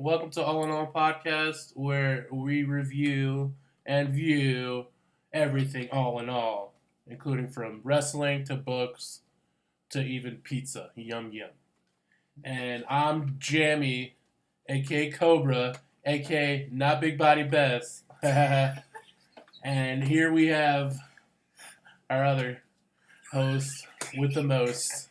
Welcome to All in All Podcast, where we review and view everything all in all, including from wrestling to books to even pizza. Yum yum. And I'm Jammy, aka Cobra, aka Not Big Body Best. And here we have our other host with the most.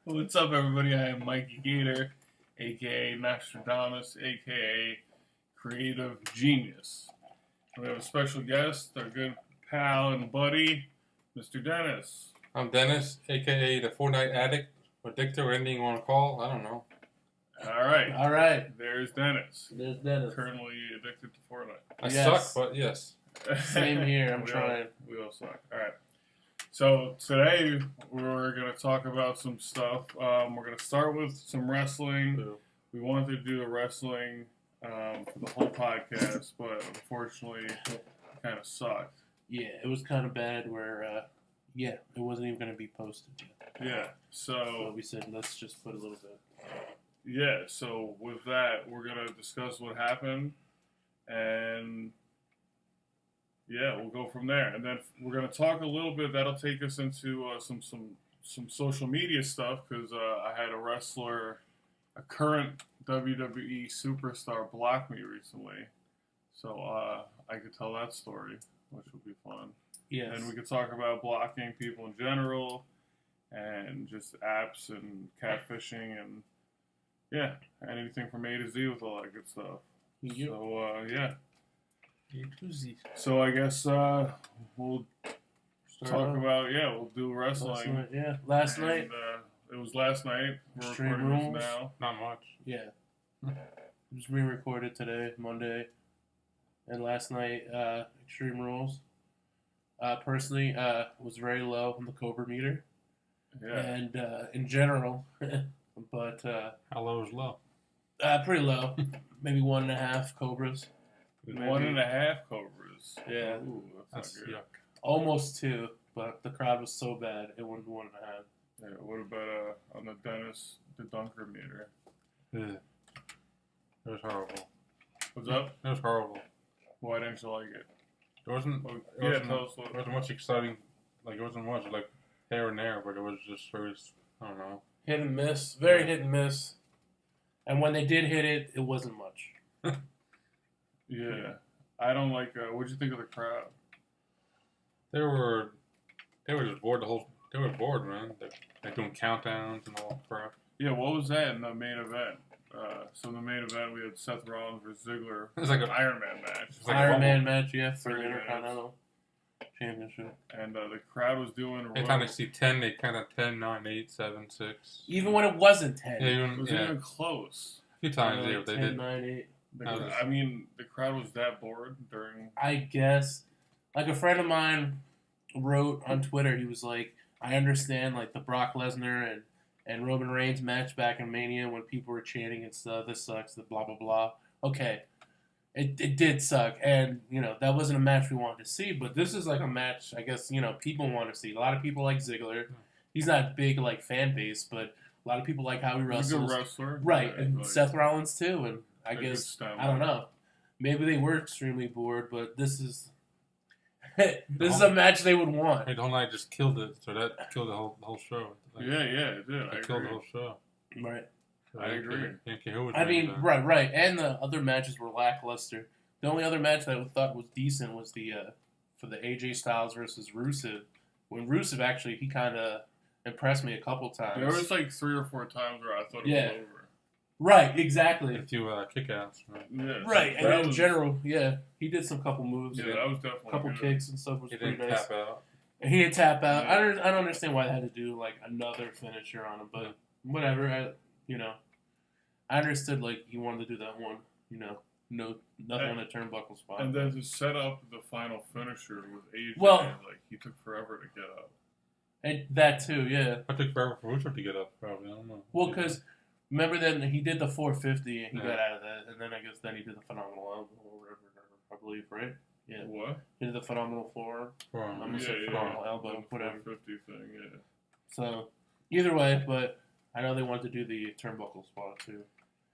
What's up, everybody? I am Mikey Gator, aka Nostradamus, aka Creative Genius. We have a special guest, our good pal and buddy, Mr. Dennis. I'm Dennis, aka the Fortnite Addict, or Dictor, or anything you want to call. I don't know. All right. There's Dennis. Dennis. Currently addicted to Fortnite. I suck, but yes. Same here. I'm trying. We all suck. All right. So today we're going to talk about some stuff. We're going to start with some wrestling. We wanted to do the wrestling for the whole podcast, but unfortunately it kind of sucked. Yeah, it was kind of bad where, it wasn't even going to be posted yet. Yeah, So we said, let's just put a little bit. Yeah, so with that, we're going to discuss what happened, and yeah, we'll go from there. And then we're going to talk a little bit, that'll take us into some social media stuff, because I had a current WWE superstar block me recently. So I could tell that story, which would be fun. Yes. And we could talk about blocking people in general, and just apps and catfishing, and yeah, anything from A to Z with all that good stuff. Yep. So yeah. Easy. So I guess we'll talk about, we'll do wrestling. Last night. It was last night. We're Extreme recording Rules. this now. Not much. Yeah. It was re-recorded today, Monday. And last night, Extreme Rules. Personally, was very low on the Cobra meter. Yeah. And in general, but How low is low? pretty low. Maybe 1.5 Cobras. Maybe 1.5 Cobras. Yeah. Ooh, that's not good. Yuck. Almost 2, but the crowd was so bad it went 1.5. Yeah, what about on the Dennis, the Dunker meter? Ugh. It was horrible. What's up? It was horrible. Why didn't you like it? It wasn't. Oh, It wasn't, tell us what. it wasn't much exciting. Like it wasn't much like here and there, but it was just very. I don't know. Hit and miss. Very hit and miss. And when they did hit it, it wasn't much. Yeah. I don't like. What'd you think of the crowd? They were just bored the whole. They were bored, man. They're doing countdowns and all that crap. Yeah, what was that in the main event? So in the main event, we had Seth Rollins versus Ziggler. It was like an Iron Man match. It's like Iron a Man match, yeah, for 30 the minutes. Intercontinental Championship. And the crowd was doing. Anytime they see 10, they count at 10, 9, 8, 7, 6. Even when it wasn't 10. Yeah, It wasn't even close. a few times Like they 10, did. 9, 8. I mean, the crowd was that bored during. I guess. Like a friend of mine wrote on Twitter, he was like, I understand like the Brock Lesnar and Roman Reigns match back in Mania when people were chanting and stuff, this sucks, the blah, blah, blah. Okay. It did suck. And, that wasn't a match we wanted to see, but this is like a match, I guess, people want to see. A lot of people like Ziggler. He's not big, like, fan base, but a lot of people like how he He's a wrestles. good wrestler. Right, Yeah, and like, Seth Rollins too, and I a good guess, stamina. I don't know. Maybe they were extremely bored, but this is a match they would want. Hey, the whole night just killed it, so that killed the whole show. Like, Yeah, it did. I it killed agree. the whole show. Right. So I agree. Didn't care who was I winning mean, then. right, and the other matches were lackluster. The only other match that I thought was decent was the for the AJ Styles versus Rusev. When Rusev actually, he kind of impressed me a couple times. There was like 3 or 4 times where I thought it Yeah. was over. Right, exactly. A few kickouts. Right? Yeah, Right, that and in was- general, yeah, he did some couple moves, Yeah, that was definitely couple good. kicks and stuff was He pretty didn't nice. tap out. And he didn't tap out. Yeah. I don't understand why they had to do like another finisher on him, but whatever. I understood like he wanted to do that one. Nothing on a turnbuckle spot. And then to set up the final finisher with AJ, Well- like he took forever to get up. And that too, yeah. I took forever for Rusev to get up. Probably, I don't know. Well, because remember then he did the 450 and he Yeah. got out of that, and then I guess then he did the phenomenal elbow or whatever, I believe, right? Yeah. What? He did the phenomenal floor. For, I'm gonna say phenomenal elbow, The whatever. 450 thing, yeah. So either way, but I know they wanted to do the turnbuckle spot too.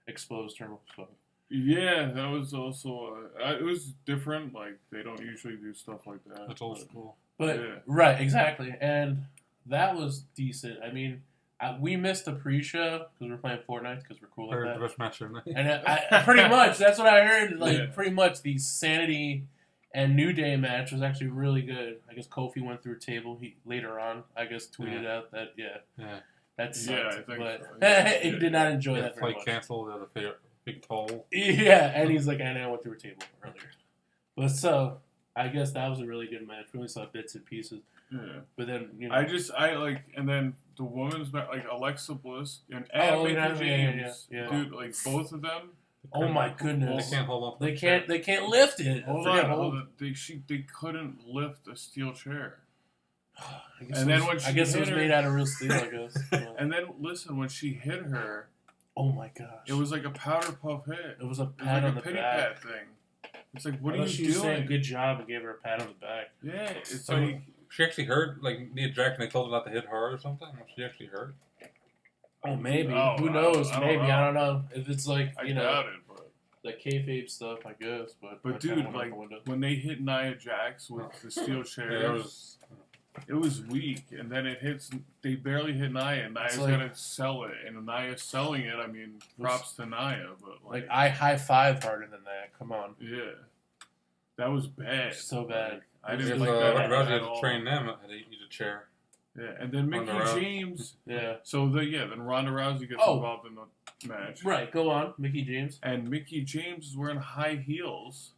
exposed her. So. Yeah, that was also it was different. Like they don't usually do stuff like that. That's old school. But Yeah. right, exactly, and that was decent. I mean, we missed the pre-show because we're playing Fortnite because we're cool like Heard the that. best match of the night. And I pretty much that's what I heard. Like Yeah. pretty much the Sanity and New Day match was actually really good. I guess Kofi went through a table. He later on, I guess, tweeted out that that sucked. Yeah, I think but so. he did not enjoy Yeah, that very flight much. canceled. They had a big toll. Yeah, and he's like, I went through a table earlier. But so I guess that was a really good match. We only saw bits and pieces. Yeah. But then I like, and then the women's match, like Alexa Bliss and Mickey James, yeah. dude, like both of them. Oh my goodness. They can't hold on. To They can't lift it. Hold on. They couldn't lift a steel chair. I guess it was made out of real steel. I guess. And then listen, when she hit her, oh my gosh, it was like a powder puff hit. It was a It was pat like on a the pity back. pat thing. It's like, what I are thought you she was doing? saying good job and gave her a pat on the back. Yeah, it's So, like she actually hurt, like Nia Jax, and they told her not to hit hard or something. Was she actually hurt? Oh, maybe. Oh, Who knows? I don't Maybe know. I don't know. If it's like I doubt it, but the kayfabe stuff, I guess. But But I kinda dude, went out like the window. when they hit Nia Jax with the steel chair, Yeah, it was weak, and then it hits. They barely hit Nia, and Nia's like- gonna sell it, and Nia's selling it. I mean, props to Nia, but like I high five harder than that. Come on, yeah, that was bad. So bad. Like, I Because didn't like that Ronda Rousey at had to all. train them how to use a chair. Yeah, and then Mickey Ronda Rousey. James. yeah. So then Ronda Rousey gets Oh. involved in the match, Right, go on, Mickey James. and Mickey James is wearing high heels.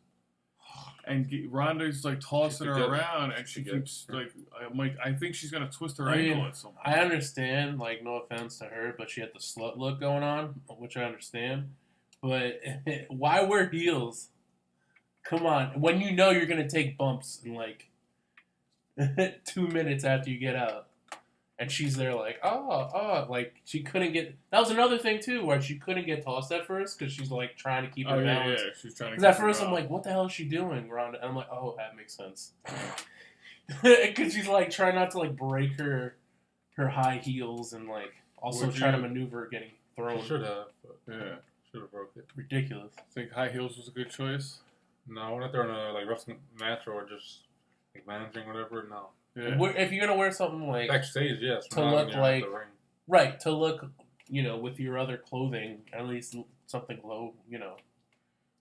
And Ronda's like tossing her She's good. around, and she She's good. keeps like, I'm like, I think she's gonna twist her I mean, ankle at some point. I understand, like, no offense to her, but she had the slut look going on, which I understand. But why wear heels? Come on, when you know you're gonna take bumps in like 2 minutes after you get out, and she's there like, like she couldn't get. That was another thing too, where she couldn't get tossed at first because she's like trying to keep her Oh yeah, balance. she's trying to. Because at keep her first I'm balance. like, what the hell is she doing, Ronda? And I'm like, oh, that makes sense. Because she's like trying not to like break her high heels and like also Would try to you- maneuver getting thrown. She should have, but yeah. should have broke it. Ridiculous. Think high heels was a good choice. No, we're not there in a like wrestling match or just like managing whatever. No, Yeah. If you're gonna wear something like backstage, yes. To not look when you're in like- the ring. right to look, with your other clothing, at least something low, not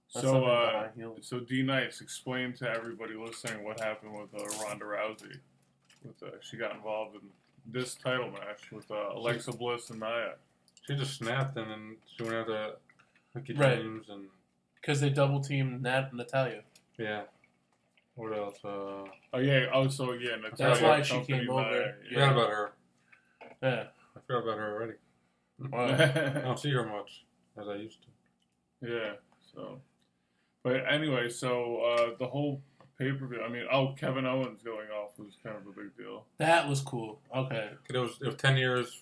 something with high heels. So D Nice, explain to everybody listening what happened with Ronda Rousey. She got involved in this title match with Alexa Bliss and Nia. She just snapped and then she went after Mickey Right. James and Because they double teamed Natalia. yeah. What else? Oh yeah. Oh, so yeah. That's Natalia why she accompanied came over. Nia, I forgot about her. Yeah. I forgot about her already. I Yeah. don't see her much as I used to. Yeah. So, but anyway, so the whole pay-per-view. I mean, Kevin Owens going off was kind of a big deal. That was cool. Okay. It was 10 years.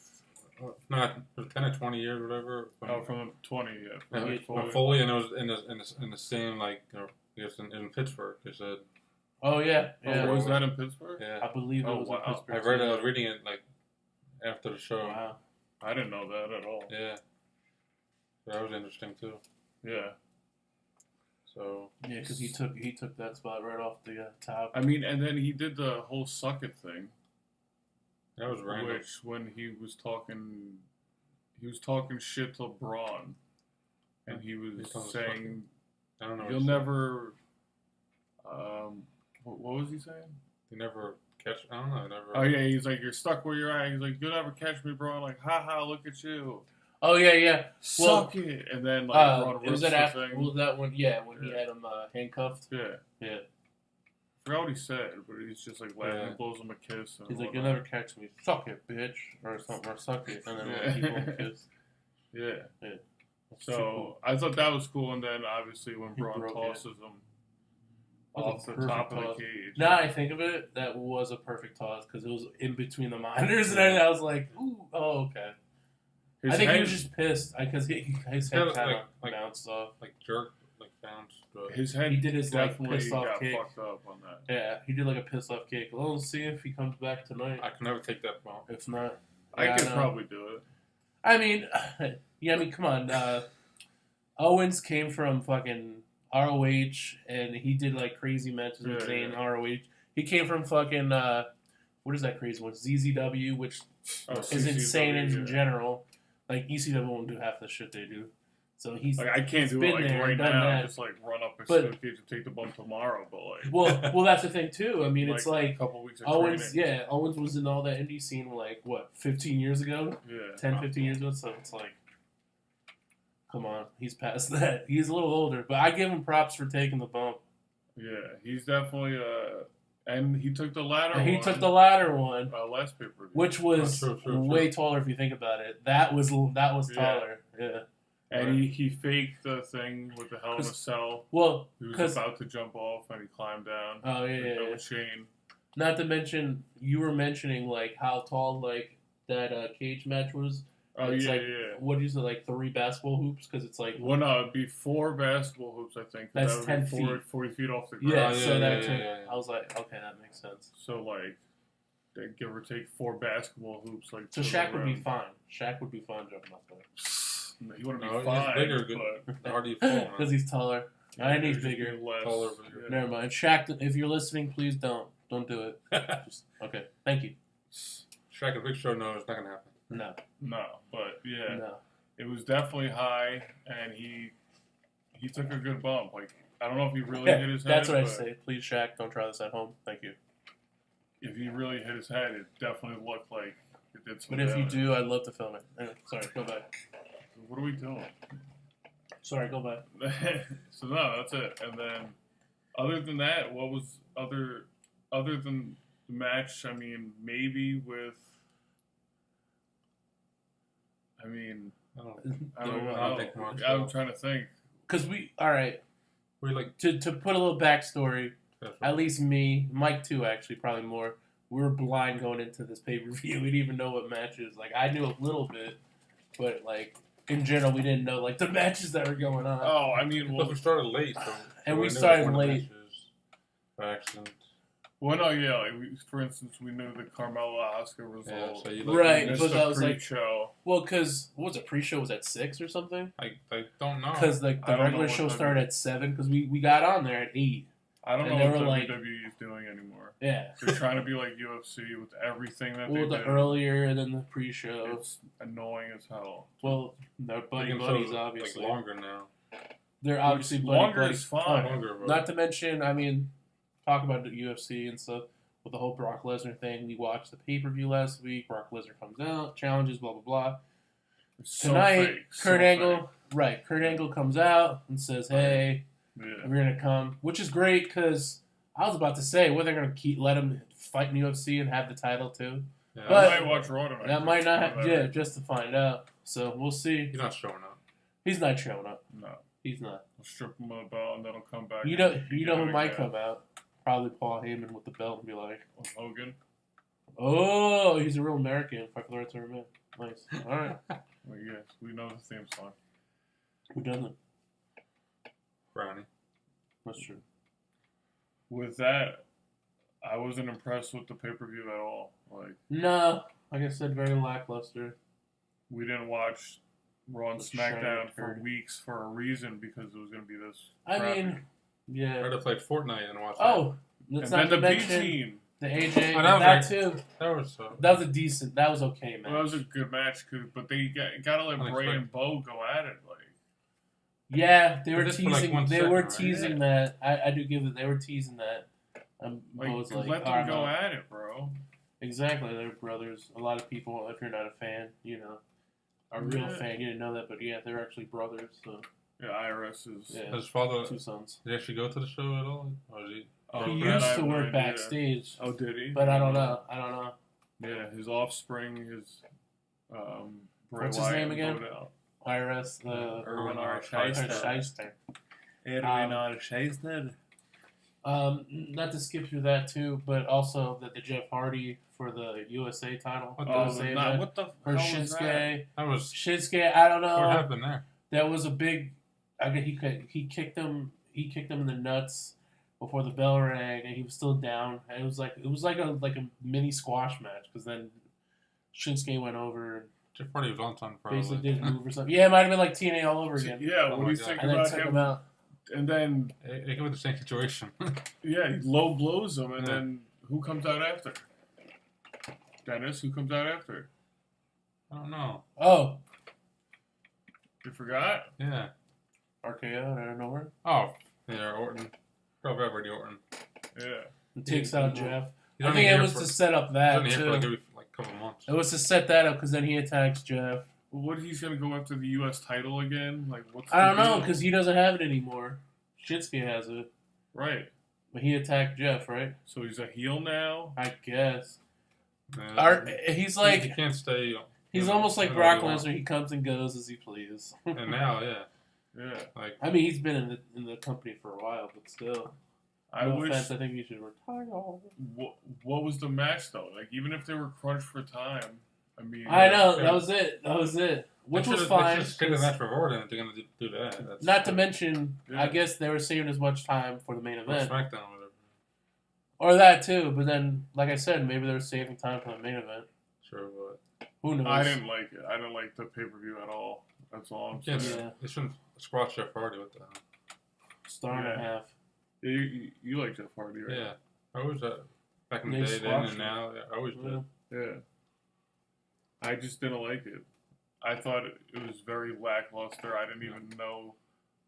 Not it was 10 or 20 years, whatever. Oh, from 20, yeah. Yeah, From Yeah, when Foley, and it was in the same like I guess in Pittsburgh. They said Oh yeah. Oh, Yeah. was that in Pittsburgh? yeah. I believe it Oh, was wow. in Pittsburgh. I read it. I too. was reading it like after the show. Wow. I didn't know that at all. Yeah. So that was interesting too. Yeah. So Yeah, because he took that spot right off the top. I mean, and then he did the whole suck it thing, that was random. which when he was talking shit to Braun, and he was He told us saying, I don't know. "You'll never." What was he saying? You never catch. I don't know. Never. Oh yeah, he's like, "You're stuck where you're at." He's like, "You'll never catch me, Braun." Like, "Ha, look at you, Oh yeah. Well, suck it." And then like Braun was rips that the after? thing. Was that when? Yeah, when he Yeah. had him handcuffed. Yeah. Yeah. I forgot what he said, but he's just like laughing, Yeah. blows him a kiss. And He's like, whatnot. "You'll never catch me, suck it, bitch," or something, or suck it, and then like, keep on kiss. Yeah. That's too cool. So I thought that was cool, and then obviously when He Braun broke tosses him That was off a the perfect top of the toss. cage. Now I think of it, that was a perfect toss because it was in between the monitors, and I was like, "Ooh, oh okay." His I think he head- was just pissed because his Yeah, head kind of like- bounced off. like jerk, like bounced. But his head He did his like definitely pissed off got kick. fucked up on that. Yeah, he did like a pissed off kick. Well, let's see if he comes back tonight. I can never take that bump. If not, I yeah, could know. probably do it. I mean, come on. Owens came from fucking ROH, and he did like crazy matches with Yeah, Zayn yeah. ROH. He came from fucking what is that crazy one? ZZW, which Oh, is insane in CCW, yeah. general. Like ECW won't do half the shit they do. So he's Like I can't do it been like there right and done now. that. Just like run up and But- cage and take the bump tomorrow. But like, well, that's the thing too. I mean, it's a like couple weeks of Owens. training. Yeah, Owens was in all that indie scene like what 15 years ago, Yeah. 10, 15 years ago. So it's like, come on, he's past that. He's a little older, but I give him props for taking the bump. Yeah, he's definitely and he took the ladder. And he one, took the latter one, last paper. which was True. way taller if you think about it. That was Yeah. taller. Yeah. And he faked the thing with the Hell in a Cell. Well, He was because about to jump off and he climbed down. oh yeah. Double chain. Not to mention, you were mentioning like how tall like that cage match was. Oh It's yeah, like, yeah. What do you say, like 3 basketball hoops? Because it's like Well, no, it'd be 4 basketball hoops, I think. 'cause That's that would 10 be 40, feet. 40 feet off the ground. yeah. Oh, So yeah, that yeah. I was like, okay, that makes sense. So like, they give or take 4 basketball hoops. Like So to Shaq the would be ring. fine. Shaq would be fine jumping off there He wouldn't be No, he's fine, bigger, good. but How do you fall, man? because he's taller. And he's he'd just bigger. be less. Taller, yeah. Never mind. Shaq, if you're listening, please don't do it. Just, okay, thank you. Shaq and Big Show, no, it's not gonna happen. No, No, but yeah, no. it was definitely high, and he took a good bump. Like I don't know if he really Yeah, hit his head. that's what I but say. Please, Shaq, don't try this at home. Thank you. If he really hit his head, it definitely looked like it did some But if you damage. do, I'd love to film it. Anyway, sorry, go back. What are we doing? Sorry, go back. So no, that's it. And then, other than that, what was other than the match? I mean, maybe with. I mean, I don't. I don't No, know. I don't think much, I'm so. trying to think. Because all right, We like. to put a little backstory, at least me, Mike too, actually, probably more. We were blind going into this pay per view. We didn't even know what matches. Like I knew a little bit, but like in general, we didn't know like the matches that were going on. Oh, I mean, But well, we started late, so. And so we I knew started one of the late. matches by accident. no, yeah. Like for instance, we knew the Carmella Asuka result. Yeah, so you Right, We missed but the that was like, pre-show. well, because what was it? Pre-show was at 6 or something. I don't know. Because like I the don't know regular what show time started at 7. Because we got on there at 8. I don't and know they what were like- WWE is doing anymore. Yeah. They're trying to be like UFC with everything that Well, they the do. earlier and then the pre-show. It's annoying as hell. Well, they're buddy Making buddies, shows, obviously. Like longer now. They're obviously buddy Longer buddies. is fine. Longer, bro. Not to mention, I mean, talk about the UFC and stuff with the whole Brock Lesnar thing. We watched the pay-per-view last week. Brock Lesnar comes out, challenges, blah blah blah. It's so Tonight, fake, Kurt so Angle, right? Kurt Angle comes out and says, "Hey, fake. Yeah. we're gonna come," which is great because I was about to say, what they're gonna let him fight in UFC and have the title too. Yeah. But- I might watch Raw tonight. That might not, Whatever. yeah, just to find out. So we'll see. He's not showing up. He's not showing up. No, He's not. I'll strip him of the belt and then I'll come back. You and know get who it might again. come out? Probably Paul Heyman with the belt and be like, Hogan. "Oh, he's a real American." Fight for the right to remain. Nice. All right. Well, yes, we know the theme song. Who doesn't? Brownie. That's true. With that, I wasn't impressed with the pay-per-view at all. Like, No, like I said, very lackluster. we didn't watch Raw and The SmackDown shiny for curd. weeks for a reason because it was going to be this. I crappy. mean, yeah. I'd have played Fortnite and watched Oh, and let's then not the to B mention team. the AJ. Oh, that was that right. too. that. That was That was a decent. That was okay, man. Well, that was a good match, but they got to let Bray Unexpected. and Bo go at it. Like, Yeah, they But were this for, like, teasing. 1 They second, were right? teasing that. I do give it. They were teasing that. Bo's like, let "Oh, them no." go at it, bro. Exactly, they're brothers. A lot of people, if you're not a fan, a real Yeah. fan, you didn't know that, but yeah, they're actually brothers. So Yeah, IRS is. yeah, His father. two sons. Did he actually go to the show at all? Or is he? Oh, He that I used have to no work idea. backstage, Oh, did he? but I don't know. Yeah, his offspring, his Bray What's his Wyatt name and again? Bodell. IRS, Erwin R. Shyster. Shyster. Erwin R. Shyster. Not to skip through that too, but also the Jeff Hardy for the USA title. What Oh, USA nah, event. what the Or hell was that? Shinsuke. That was. Shinsuke, I don't know. What happened there? That was a big. I mean, he kicked him. He kicked him in the nuts before the bell rang, and he was still down. And it was like a mini squash match because then Shinsuke went over and Jeff Hardy was on something basically probably. did move or something. Yeah, it might have been like TNA all over again. Yeah, Oh what do my you God. think And then about took him? him out. And then, They go with the same situation. yeah, he low blows him, and Yeah. then who comes out after? Dennis, who comes out after? I don't know. Oh, You forgot? Yeah. RKO out of nowhere. Oh, yeah, Orton. Probably Randy Orton. Yeah. And takes out Jeff. He's I only think it here was for- to set up He's that only here for too. like every couple months. It was to set that up because then he attacks Jeff. Well, what, he's going to go after the U.S. title again? Like, what's I don't the know deal? because he doesn't have it anymore. Shinsuke has it, Right. but he attacked Jeff, right? So he's a heel now? I guess. Yeah. He's He like can't stay. he's almost like whatever Brock he wants. Lesnar. He comes and goes as he pleases. And now, yeah, Yeah. like I mean, he's been in the company for a while, but still. I No wish. offense, I think he should retire. What was the match, though? Like, even if they were crunched for time, I mean. I know yeah. that was it. That was it. Which they was should've- fine. They just get the match for Orton if they're gonna do that. That's, Not to mention, Yeah. I guess they were saving as much time for the main or event, SmackDown or whatever. or that too. But then, like I said, maybe they were saving time for the main event. Sure, but Who knows? I didn't like it. I didn't like the pay-per-view at all. That's all I'm yeah, saying. Yeah. they shouldn't squash Jeff Hardy with that. Star and a Yeah. half. Yeah, you like Jeff Hardy, right? Yeah, I always back in They the day, then squashed and now, yeah, I always did. Yeah. Yeah. I just didn't like it. I thought it was very lackluster. I didn't even know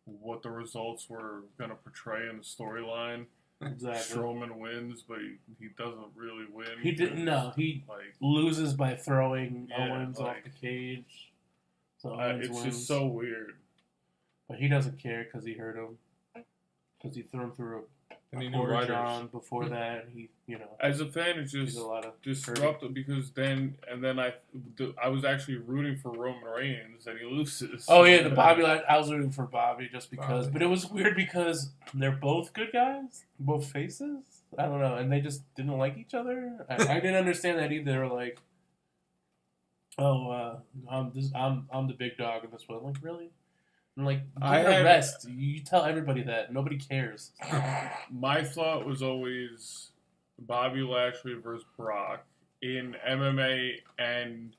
what the results were going to portray in the storyline. Exactly. Strowman wins, but he doesn't really win. He didn't. No, he Like, loses by throwing Yeah, Owens off like- the cage. So Owens it's wins. just so weird. But he doesn't care because he hurt him. Because he threw him through And a he knew quarter writers. john before that. And he, As a fan, it's he's just a lot of disruptive because then I was actually rooting for Roman Reigns and he loses. Oh yeah, the Bobby. I was rooting for Bobby just because, Bobby. but it was weird because they're both good guys, both faces. I don't know, and they just didn't like each other. I didn't understand that either. They were like, "Oh, I'm the big dog in this one." I'm like, really? I'm like, give I it a had- rest. You tell everybody that. Nobody cares. My thought was always Bobby Lashley versus Brock in MMA and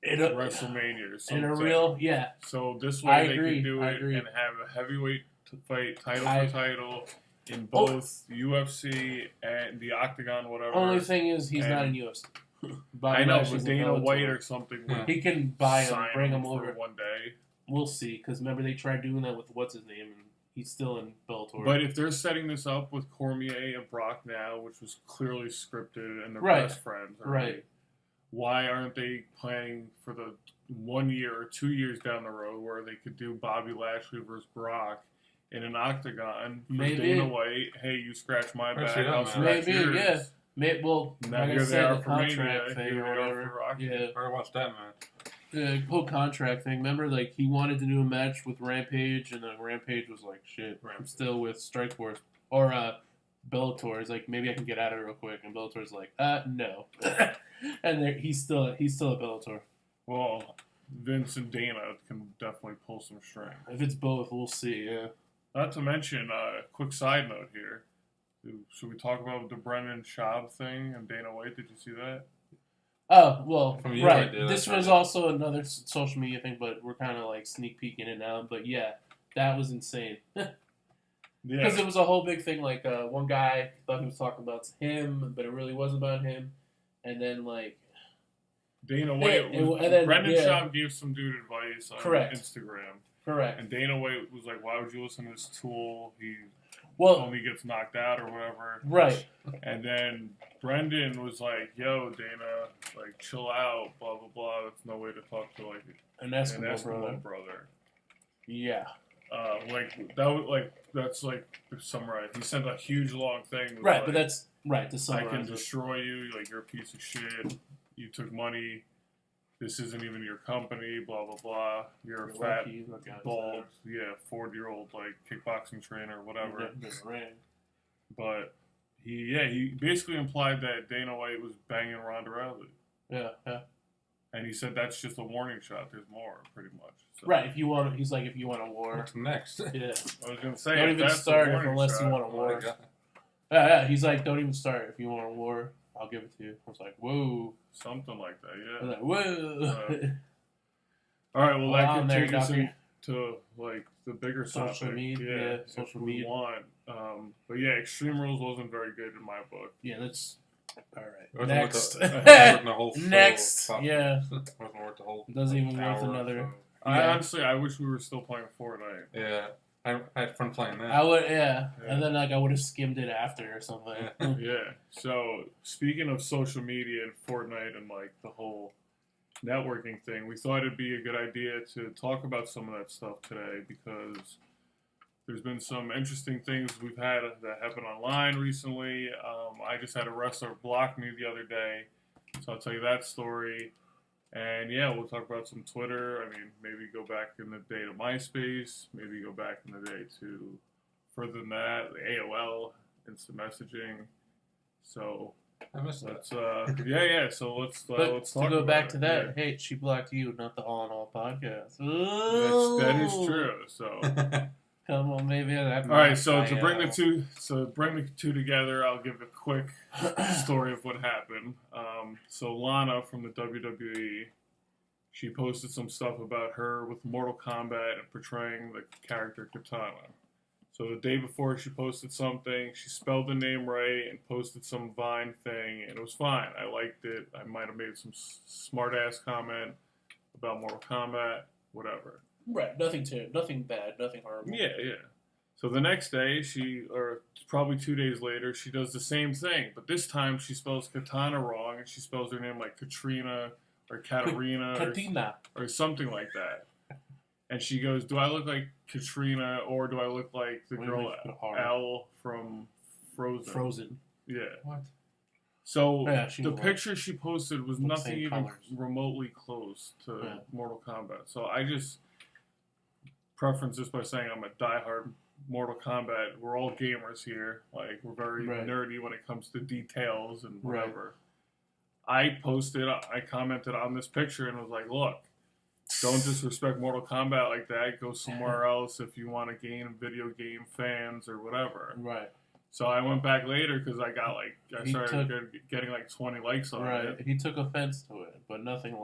In a, WrestleMania. So in a real, yeah. So this I way they agree, can do I it agree. and have a heavyweight fight, title I- for title, in Oh. both UFC and the Octagon, whatever. Only thing is, he's not in And- UFC. I Bobby know, Lashley's but in Dana Bellator. White or something would He can buy him, sign bring him for over. one day. We'll see, because remember they tried doing that with what's his name, and he's still in Bellator. But if they're setting this up with Cormier and Brock now, which was clearly scripted and they're Right. best friends, Right. why aren't they planning for the 1 year or 2 years down the road where they could do Bobby Lashley versus Brock in an octagon? For Maybe. Dana White, hey, you scratch my I back, see that, I'll man. scratch Maybe, yours. yeah. Well, Now like I here they said, are the for Mania, contract thing here or they are whatever. for Rocky. Yeah, Better watch that, man. the whole contract thing. Remember, like he wanted to do a match with Rampage, and then Rampage was like, "Shit, I'm still with Strikeforce or Bellator." He's like, "Maybe I can get out of it real quick," and Bellator's like, no." And he's still at Bellator. Well, Vince and Dana can definitely pull some string. If it's both, we'll see. Yeah. Not to mention, quick side note here. Should we talk about the Brendan Schaub thing and Dana White? Did you see that? Oh, well, From you, I right. did, This I was heard. also another social media thing, but we're kind of like sneak peeking it now. But yeah, that was insane. Because Yeah. it was a whole big thing. Like, one guy thought he was talking about him, but it really wasn't about him. And then, like, Dana White, and then, Brendan yeah. Schaub gave some dude advice on Correct. Instagram. correct. And Dana White was like, why would you listen to this tool? He Well, only gets knocked out or whatever. right. And then Brendan was like, yo, Dana, like, chill out, blah, blah, blah. That's no way to talk to, like, An an Eskimo brother. brother. Yeah. That's like summarize. He sent a huge long thing. with, Right, like, but that's right to I summarize can it. destroy you. Like, you're a piece of shit. You took money. This isn't even your company. Blah blah blah. You're a You're fat, lucky, look at bald, 40-year-old like kickboxing trainer, or whatever. Right. But he basically implied that Dana White was banging Ronda Rousey, Yeah, yeah. and he said that's just a warning shot. There's more, pretty much. So, Right. If you want, he's like, if you want a war. What's next? Yeah. I was gonna say Don't if even that's start a it warning unless you shot, want a Oh my war. God. Yeah. He's like, don't even start. If you want a war, I'll give it to you. I was like, whoa. something like that. I was Yeah. like, whoa. All right, well, that on could there, take us Doctor. into like the bigger Social topic. media, if social we media. want. But yeah, Extreme Rules wasn't very good in my book. Yeah, that's all right. It wasn't Next, worth the whole show next, possibly. yeah, It wasn't worth the whole. doesn't even hour worth or another. so. I Yeah. honestly, I wish we were still playing Fortnite. Yeah, I had fun playing that. I would, Yeah. and then like I would have skimmed it after or something. Yeah. Yeah. So speaking of social media and Fortnite and like the whole networking thing, we thought it'd be a good idea to talk about some of that stuff today because there's been some interesting things we've had that happened online recently. I just had a wrestler block me the other day, so I'll tell you that story. And yeah, we'll talk about some Twitter. I mean, maybe go back in the day to MySpace. Maybe go back in the day to further than that, the AOL, instant messaging. So I missed that. let's yeah. So let's But let's to talk go about back it. to that, Yeah. hey, she blocked you, not the All in All podcast. That is Ooh. true. So Come on, maybe that. all right. So might to bring the fail. two together, I'll give a quick story of what happened. So Lana from the WWE, she posted some stuff about her with Mortal Kombat and portraying the character Katana. So the day before she posted something, she spelled the name right and posted some Vine thing, and it was fine. I liked it. I might have made some smart ass comment about Mortal Kombat, whatever. Right, nothing bad, nothing horrible. Yeah. So the next day, or probably 2 days later, she does the same thing, but this time she spells Katana wrong, and she spells her name like Katrina or Katarina Katina. or something like that. And she goes, "Do I look like Katrina or do I look like the girl Elle from Frozen?" Frozen. Yeah. What? So Yeah, she the was picture she posted was the nothing same even colors. remotely close to Yeah. Mortal Kombat. So I just preference this by saying I'm a diehard Mortal Kombat. We're all gamers here. Like, we're very Right. nerdy when it comes to details and Right. whatever. I commented on this picture and was like, look, don't disrespect Mortal Kombat like that. Go somewhere else if you want to gain video game fans or whatever. Right. So I went back later because I He started getting like 20 likes on Right. it. He took offense to it, but nothing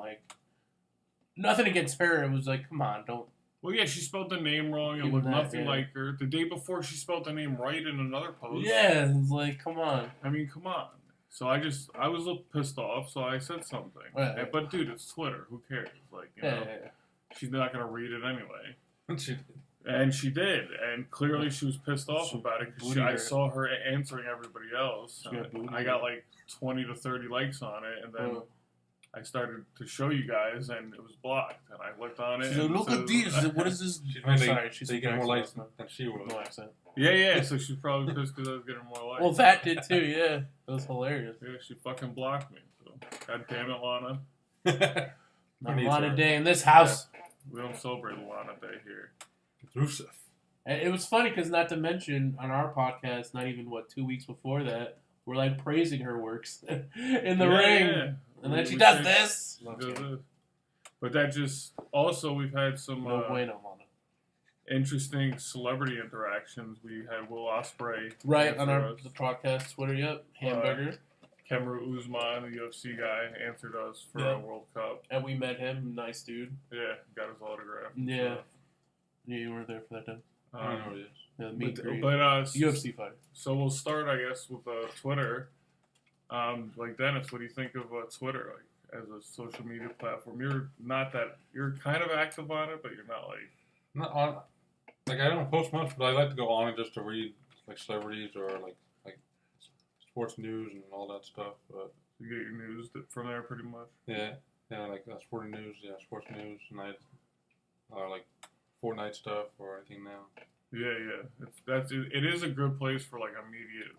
against her. It was like, come on, don't. Well, yeah, she spelled the name wrong. It Even looked that, nothing yeah. like her. The day before, she spelled the name right in another post. Yeah, it's like, come on. I mean, come on. So I was a little pissed off, so I said something. Right. But dude, it's Twitter. Who cares? Like, you Yeah, know, yeah, yeah. she's not gonna read it anyway. She did. And she did, and clearly she was pissed off She about it because booted I her. saw her answering everybody else. She got booted. I got like 20 to 30 likes on it, and then I started to show you guys, and it was blocked. And I looked on it. She's like, and look it at these. says- What is this? She's mainly Sorry, she's taking more from likes Jackson. than she was. No accent. Yeah. So she's probably pissed because I was getting more likes. Well, that did too. Yeah, it was hilarious. Yeah, she fucking blocked me. So, God damn it, Lana. Not needs Lana her? Day in this house. We don't celebrate Lana Day here. Rusev. And it was funny because, not to mention, on our podcast, not even 2 weeks before that, we're like praising her works in the ring, Yeah. and then she We does say- this. she does this. But that just also we've had some No bueno, Lana. interesting celebrity interactions. We had Will Ospreay Right on answer the us. podcast Twitter. Yep, hamburger, Kemru Usman, the UFC guy, answered us for Yeah. a World Cup. and we met him. Nice dude. Yeah, got his autograph. Yeah. Yeah, you were there for that time. I don't know who it is. Yeah, meet and greet. But UFC fighter. So we'll start, I guess, with Twitter. Like Dennis, what do you think of Twitter, like as a social media platform? You're kind of active on it, but you're not like. Not on. Like, I don't post much, but I like to go on it just to read like celebrities or like sports news and all that stuff. But You get your news from there, pretty much. yeah, like sporting news, sports news, and or like Fortnite stuff or anything now. Yeah. It is a good place for like immediate,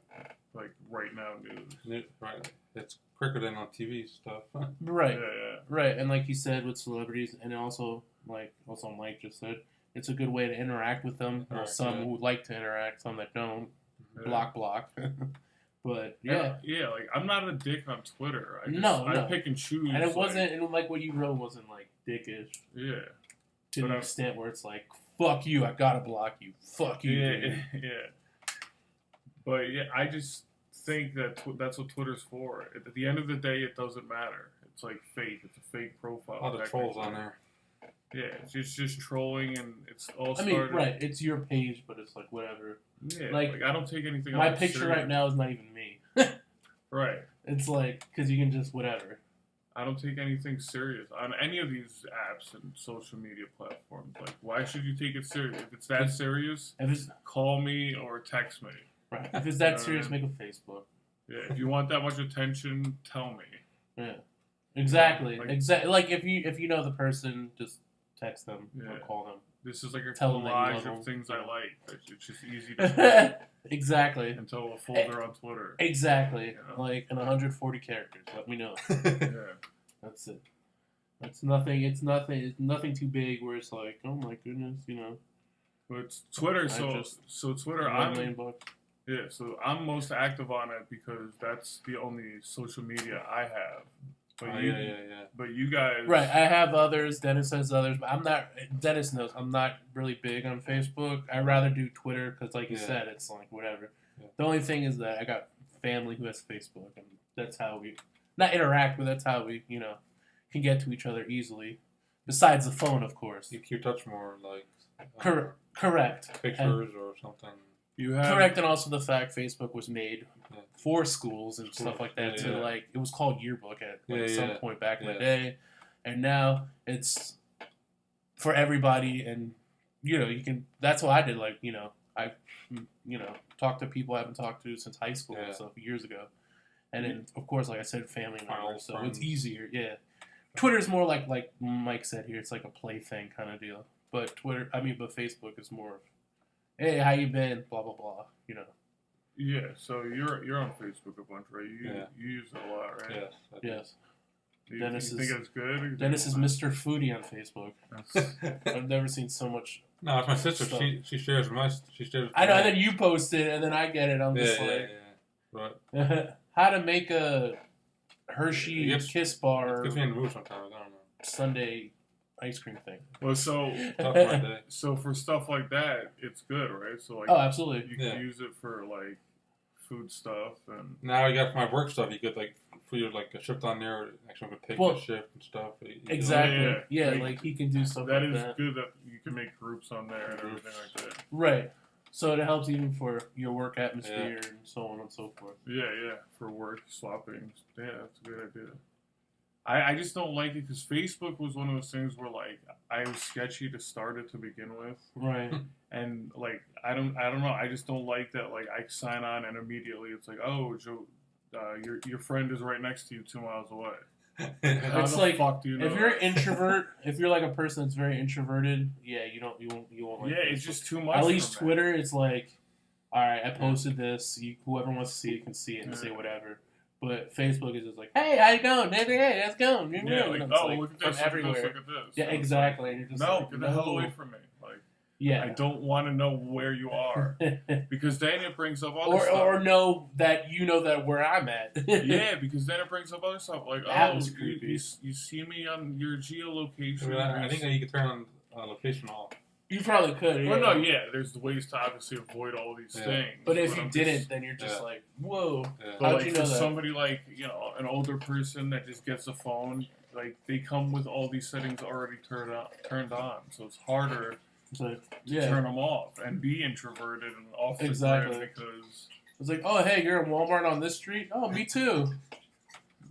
like right now news. Right, it's quicker than on TV stuff. Right. Yeah. Right, and like you said with celebrities, and also Mike just said, it's a good way to interact with them. There's Right, some yeah. who like to interact, some that don't. Yeah. Block. But yeah, Like I'm not a dick on Twitter. No. I pick and choose. and it like, wasn't, and like what you wrote wasn't like dickish Yeah. to But the I- extent where it's like, fuck you, I gotta block you. Fuck you. Yeah. dude. Yeah. But yeah, I just think that that's what Twitter's for. At the end of the day, it doesn't matter. It's like fake. It's a fake profile. All the trolls on there. Yeah, it's just trolling, and it's all I mean, started. right? It's your page, but it's like whatever. Yeah, Like, like I don't take anything. My else picture serious. right now is not even me. Right. It's like because you can just whatever. I don't take anything serious on any of these apps and social media platforms. Like, why should you take it serious? If it's that serious, If it's call me or text me. right, if it's that serious, make a Facebook. Yeah, if you want that much attention, tell me. Yeah, exactly. Like- Exactly. Like if you know the person, just text them or Yeah. call them. This is like a Tell them that you collage love of them. things I like. It's just easy to Exactly. into a folder on Twitter. Exactly. Yeah. Like in 140 characters. Let me know. Yeah. That's it. That's nothing. It's nothing. It's nothing too big where it's like, oh my goodness, But it's Twitter, I so just- so Twitter. $1 million bucks. Yeah, so I'm most active on it because that's the only social media I have. But yeah. But you guys, Right. I have others. Dennis has others, but I'm not. Dennis knows I'm not really big on Facebook. I rather do Twitter because, like you Yeah. said, it's like whatever. Yeah. The only thing is that I got family who has Facebook, and that's how we not interact, but that's how we can get to each other easily. Besides the phone, of course. You keep touch more like Correct. pictures or something. you have Correct, and also the fact Facebook was made Yeah. for schools and stuff like that. Yeah, To yeah. like, it was called Yearbook at Yeah, some yeah. point back in the Yeah. day, and now it's for everybody. And you can. That's what I did. Like, I talked to people I haven't talked to since high school and Yeah. stuff years ago, and then of course, like I said, family My old members. So friends. it's easier. Yeah, Twitter's more like Mike said here. It's like a play thing kind of deal. But but Facebook is more of, hey, how you been? Blah blah blah. yeah. So you're on Facebook a bunch, right? Yeah. You use it a lot, right? Yes. I do. Yes. Do you, Dennis you is- think it's good? Or Dennis is Mr. Foodie on Facebook. That's- I've never seen so much. No, it's my sister. Stuff. She shares my. She shares. I know, and then you post it, and then I get it. I'm Yeah, just yeah. But like, how to make a Hershey It gets- Kiss it bar gets me in the mood sometimes. I don't know. Sunday ice cream thing. well, so Tough my day. so for stuff like that, it's good, right? So like, Oh, absolutely. you can Yeah. use it for like food stuff and Now you got my work stuff. You get like for your like a shift on there. Actually, I'm gonna take Well, the shift and stuff. You can- Exactly. Yeah, Yeah, like, like he can do stuff that like is that. good that you can make groups on there and everything like that. Right. So it helps even for your work atmosphere and so on and so forth. Yeah, for work swapping. Yeah, that's a good idea. I just don't like it because Facebook was one of those things where like I was sketchy to start it to begin with, Right. and like I don't know. I just don't like that. Like I sign on and immediately it's like, oh, Joe, your friend is right next to you 2 miles away. How It's the like, fuck do you know? If you're that? an introvert, if you're like a person that's very introverted, yeah, you won't like Yeah, it's Facebook. just too much. At least for me. Twitter, it's like, all right, I posted this. Whoever wants to see it can see it and Yeah. say whatever. But Facebook is just like, hey, how you going? Hey, how's it going? Yeah, like, It's oh, like look at from this, everywhere. look at this. Yeah, And it's exactly. And you're like, just no, like, get the hell away from me. Like, Yeah. I don't want to know where you are because then it brings up other or stuff. know that you know that where I'm at. Yeah, because then it brings up other stuff like, That oh, was you, creepy. you see me on your geolocation. I think that you can turn on location off. You probably could. Well, Yeah. no, yeah. There's ways to obviously avoid all these Yeah. things. But if you I'm didn't, just- then you're just Yeah. like, whoa. Yeah. but How'd like you for know that? somebody like an older person that just gets a phone, like they come with all these settings already turned on, so it's harder It's like, to yeah. turn them off and be introverted and off the Exactly. grid because It's like, oh, hey, you're in Walmart on this street? Oh, me too.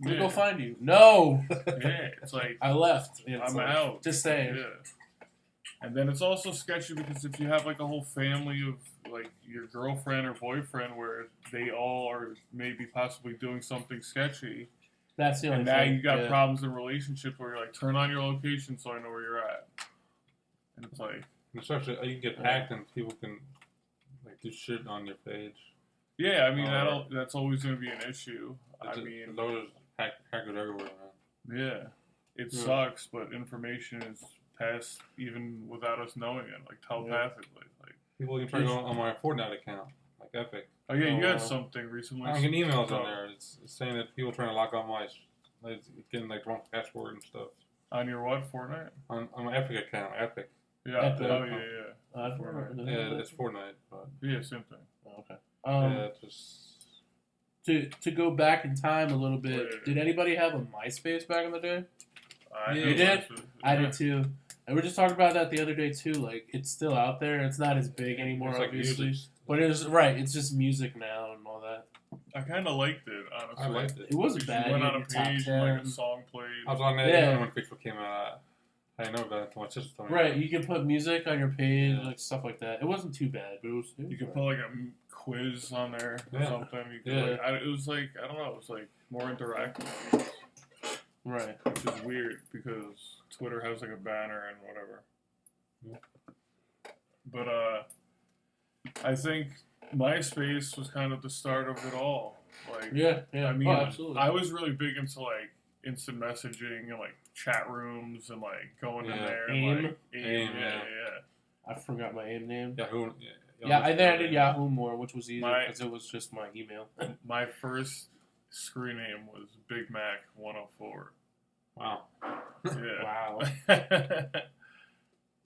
Let me yeah, go find you. No. yeah, it's like I left. It's I'm like, out. Just saying. Yeah. And then it's also sketchy because if you have like a whole family of like your girlfriend or boyfriend where they all are maybe possibly doing something sketchy, That's the only and now thing. you got yeah. problems in relationships where you're like, turn on your location so I know where you're at. And it's like, And especially you can get hacked and people can like do shit on your page. yeah, I mean Or- that's always going to be an issue. I It's mean, those hackers everywhere, man. yeah, it Yeah. sucks, but information is passed even without us knowing it, like telepathically. Like, People even try to go on my Fortnite account, like Epic. oh yeah, you Oh, had wow. something recently. I'm getting emails Oh, on there. It's saying that people trying to lock on my, it's getting like wrong password and stuff on your what, Fortnite? on my Epic account. Epic. Yeah. Epic. Oh yeah, I've never- Yeah, it's Fortnite, but yeah, same thing. Oh, okay. yeah, it's just To go back in time a little bit, Yeah. did anybody have a MySpace back in the day? I You know did? most of- I yeah. did too. And we just talked about that the other day too. Like, it's still out there. It's not as big anymore, It's like obviously. music. But it's right. It's just music now and all that. I kind of liked it, honestly. I liked it. It wasn't Because bad. you went You on a had your top page, 10. and, like a song played. I was on there Yeah. even when Facebook came out. I didn't know about it until my sister told me. Right, you can put music on your page, Yeah. like stuff like that. It wasn't too bad, but it was. You could put like a quiz on there or Yeah. something. You could, Yeah. it was like, I don't know, it was like more interactive. Right. Which is weird because Twitter has like a banner and whatever. Yeah. But I think MySpace was kind of the start of it all. Like, Yeah, yeah. I mean, oh, absolutely. I was really big into like instant messaging and like chat rooms and like going in Yeah. there and AIM? like AIM, yeah, yeah. yeah. I forgot my AIM name. Yahoo. Yeah, I then I did Yahoo more, which was easier My- because it was just my email. My first screen name was Big Mac 104. Wow. Yeah. Wow.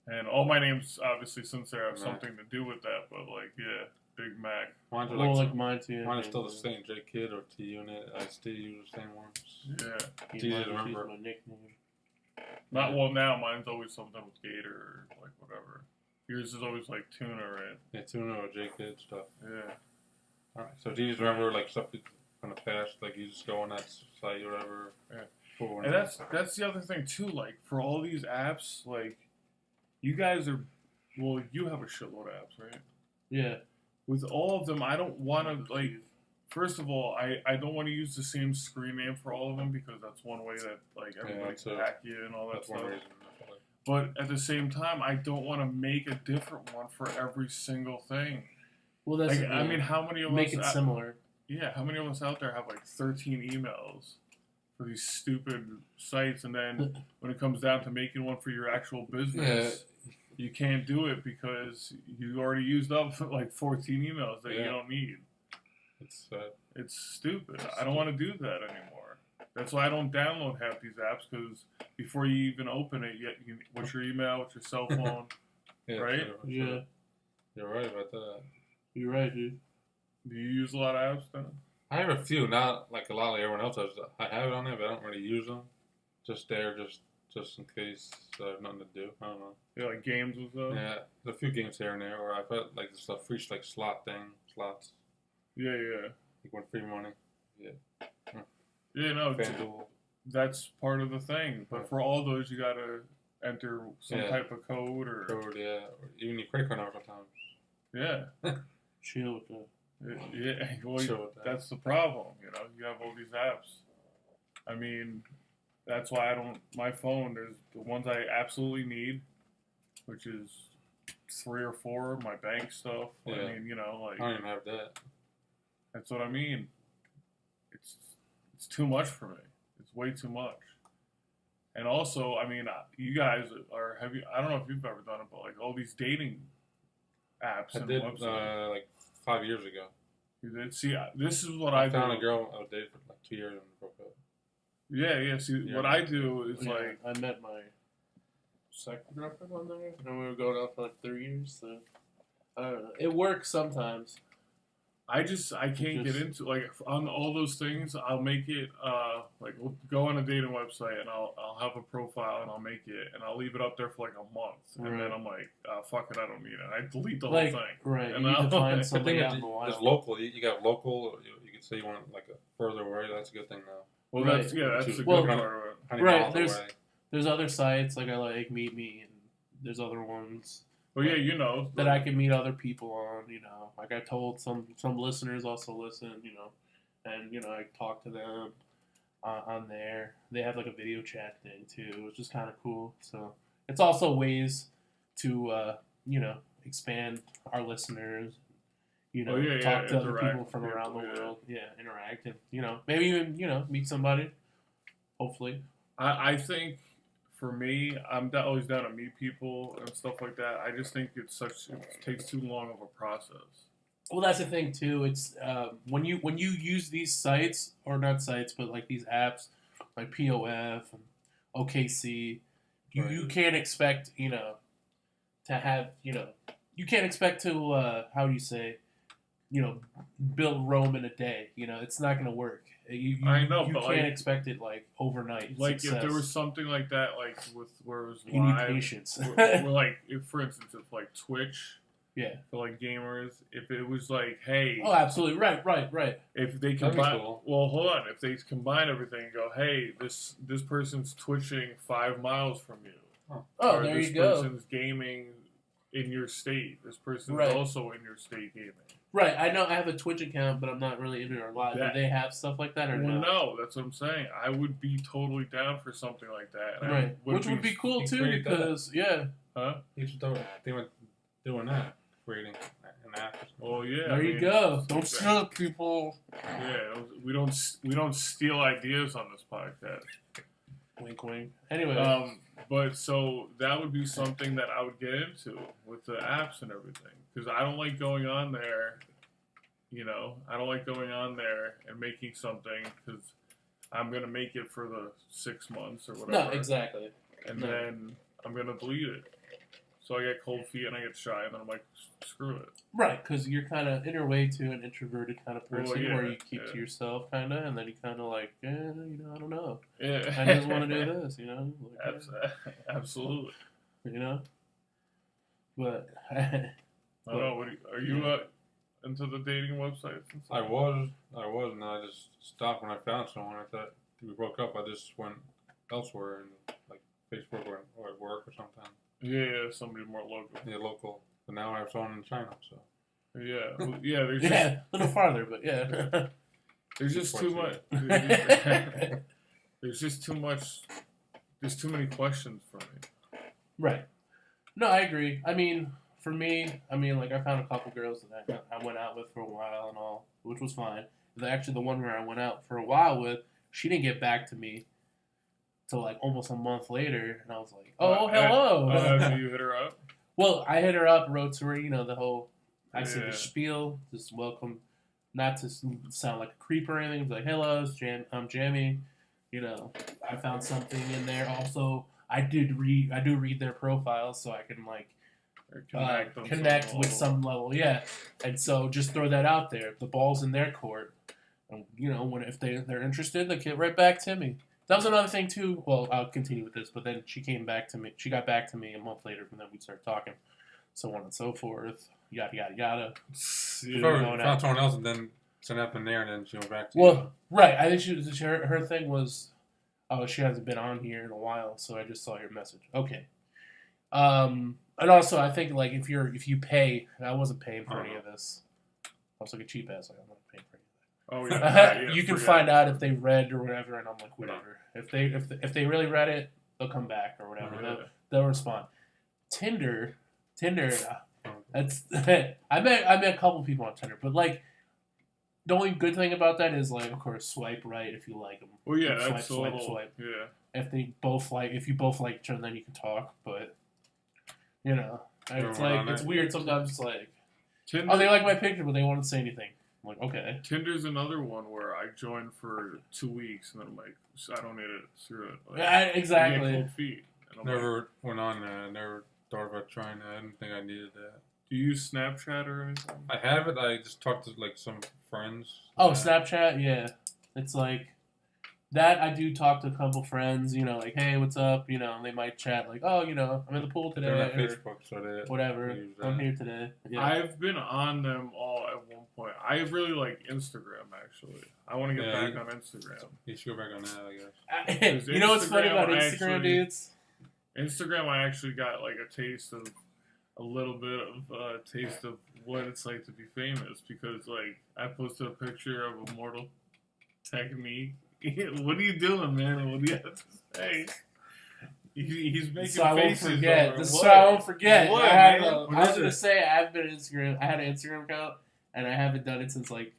And all my names, obviously, since they have Mac. something to do with that, but like, yeah, Big Mac. Mine's are Well, like, like mine too. mine is still the same. J Kid or T Unit. I still use the same ones. Yeah. It's easy to remember. My nickname. Not well now. Mine's always something with Gator or like whatever. Yours is always like Tuna, right? Yeah, Tuna or J Kid stuff. Yeah. Alright, so it's easy to remember like stuff from the past. Like you just go on that site or whatever. Yeah. Forward. And that's the other thing too. Like for all these apps, like you guys are, well, you have a shitload of apps, right? Yeah. With all of them, I don't want to like. First of all, I don't want to use the same screen name for all of them because that's one way that like everybody that's can a- hack you and all that That's stuff. one reason. I feel like. But at the same time, I don't want to make a different one for every single thing. Well, that's. Like, I mean, how many of make us? it similar. Yeah, how many of us out there have like 13 emails for these stupid sites, and then when it comes down to making one for your actual business, you can't do it because you already used up like 14 emails that you Yeah. don't need. It's It's stupid. I don't want to do that anymore. That's why I don't download half these apps because before you even open it, what's your email, what's your cell phone? yeah, Right? sure, sure. Yeah. You're right about that. You're right, dude. Do you use a lot of apps then? I have a few, not like a lot of everyone else does. I have it on there, but I don't really use them. Just there, just in case I have nothing to do. I don't know. Yeah, like games and stuff? Yeah, there's a few games here and there, or I've had like this free like slots. Yeah, yeah. Like win free money. Yeah, no, FanDuel. that's part of the thing. But for all those, you gotta enter some Yeah. type of code or Code, yeah, or even your credit card number sometimes. yeah, Chill with that. yeah. Well, Chill with that. that's the problem. You know, you have all these apps. I mean, that's why I don't. My phone, there's the ones I absolutely need, which is 3 or 4. My bank stuff. Yeah. I mean, you know, like I don't even have that. that's what I mean. It's too much for me. It's way too much. And also, I mean, you guys are have you? I don't know if you've ever done it, but like all these dating apps I and did websites. like 5 years ago. You did? See, this is what I I found do. a girl I was dating for like 2 years and broke up. Yeah, yeah. See, Yeah. what I do is Yeah, like, I met my second girlfriend on there, and we were going out for like 3 years. So I don't know. It works sometimes. I can't get into like on all those things. I'll make it like we'll go on a dating website and I'll have a profile and I'll make it and I'll leave it up there for like a month and Right. then I'm like, fuck it, I don't need it. I delete the Like, whole thing. right? You You need to know? find The something thing out is, in the there's wild. local. You got local. Or you could say you want like a further away. That's a good thing now. Well, Right. that's that's the Well, good part of it. 100 Right, miles there's- away. There's other sites like I like Meet Me, and there's other ones Well, yeah, you know that I can meet other people on. You know, like I told some listeners also listen. You know, and you know I talk to them on there. They have like a video chat thing too, which is kind of cool. So it's also ways to you know expand our listeners. You know, Oh, yeah, talk yeah, to other interact people with from around the people, yeah. world. Yeah, interact and you know maybe even you know meet somebody. Hopefully. I think for me, I'm always down to meet people and stuff like that. I just think it takes too long of a process. Well, that's the thing too. It's when you use these sites or not sites, but like these apps like POF and OKC, you Right. can't expect to have you can't expect to how do you say build Rome in a day. It's not going to work. I know, you but can't like, expect it like overnight. like success. if there was something like that, like with where it was You need live, patience. where like if, for instance, if like Twitch, Yeah. for like gamers, if it was like, hey, Oh, absolutely. Right. if they That'd be combine, cool. well, hold on, if they combine everything and go, hey, this person's twitching 5 miles from you, Oh, or there this you go. person's gaming in your state, this person's Right. also in your state gaming. Right. I know I have a Twitch account, but I'm not really into it a lot. That- Do they have stuff like that or Well, no? no, that's what I'm saying. I would be totally down for something like that. And I Right. Which would be cool too, Great, because yeah. Huh? You should they were doing that, creating an app. Well, yeah. There you go. Don't steal it, people. Yeah, we don't steal ideas on this podcast. Wink, wink. Anyway. But so that would be something that I would get into with the apps and everything, because I don't like going on there. I don't like going on there and making something because I'm gonna make it for the 6 months or whatever. No, exactly. And No. then I'm gonna delete it. So I get cold feet and I get shy, and then I'm like, screw it. Right, because you're kind of in your way to an introverted kind of person Well, yeah, where you keep yeah. to yourself, kind of, and then you kind of like, I don't know. Yeah. I just want to do this, like, Absolutely. But I don't know. Are you into the dating websites and stuff? I was, and then I just stopped when I found someone. I thought we broke up. I just went elsewhere, and like Facebook or at work or something. Yeah, somebody more local. Yeah, local. But now I have someone in China, so. Yeah, well, yeah. There's yeah, a little farther, but yeah. there's just too much. There's just too much. There's too many questions for me. Right. No, I agree. I mean, for me, like I found a couple girls that I went out with for a while and all, which was fine. Actually, the one where I went out for a while with, she didn't get back to me till like almost a month later, and I was like, "Oh, hello." Have you hit her up? Well, I hit her up, wrote to her, the whole, I said Yeah. the spiel, just welcome, not to sound like a creep or anything. It was like, hello, I'm Jamie. I found something in there. Also, I do read their profiles, so I can like connect with some level, yeah. And so just throw that out there. The ball's in their court, and if they're interested, they get right back to me. That was another thing too. Well, I'll continue with this, but then she came back to me. She got back to me a month later, and then we started talking, so on and so forth. Yada yada yada. You found someone else and then sent up in there, and then she went back to you. Well, right. I think her thing was, oh, she hasn't been on here in a while, so I just saw your message. Okay. And also, I think like if you pay, I wasn't paying for any of this. I was like a cheap ass. Like I'm not paying for anything. Oh yeah. You can find out if they read or whatever, and I'm like whatever. If they really read it, they'll come back or whatever. Yeah. They'll respond. Tinder. That's I met a couple people on Tinder, but like the only good thing about that is like of course swipe right if you like them. Well, yeah, swipe, that's swipe. Yeah. If you both like each other, then you can talk. But it's We're like on it's that. weird sometimes. It's like Tinder, oh, they like my picture, but they won't say anything. I'm like okay. Tinder's another one where I joined for 2 weeks and then I'm like, I don't need it. Screw it. Like, Yeah, I get exactly. cold feet. And I'm like, Never went on there. Never thought about trying that. I didn't think I needed that. do you use Snapchat or anything? I have it. I just talked to like some friends. Oh, Snapchat, yeah. It's like that. I do talk to a couple friends. Like hey, what's up? And they might chat like oh, I'm in the pool today They're not or Facebook, so they whatever. use that. I'm here today. Yeah. I've been on them all at one point. I really like Instagram, actually. I want to get Yeah, back on Instagram. You should go back on that, I guess. You know what's funny about Instagram, Instagram, actually- dudes? Instagram, I actually got like a little bit of a taste of what it's like to be famous because like I posted a picture of Immortal Technique. What are you doing, man? What do you have to say? He's making So I won't faces. forget. over This is what? so I won't forget. What, I had man? a- What I was is gonna it? say I have been Instagram. I had an Instagram account, and I haven't done it since like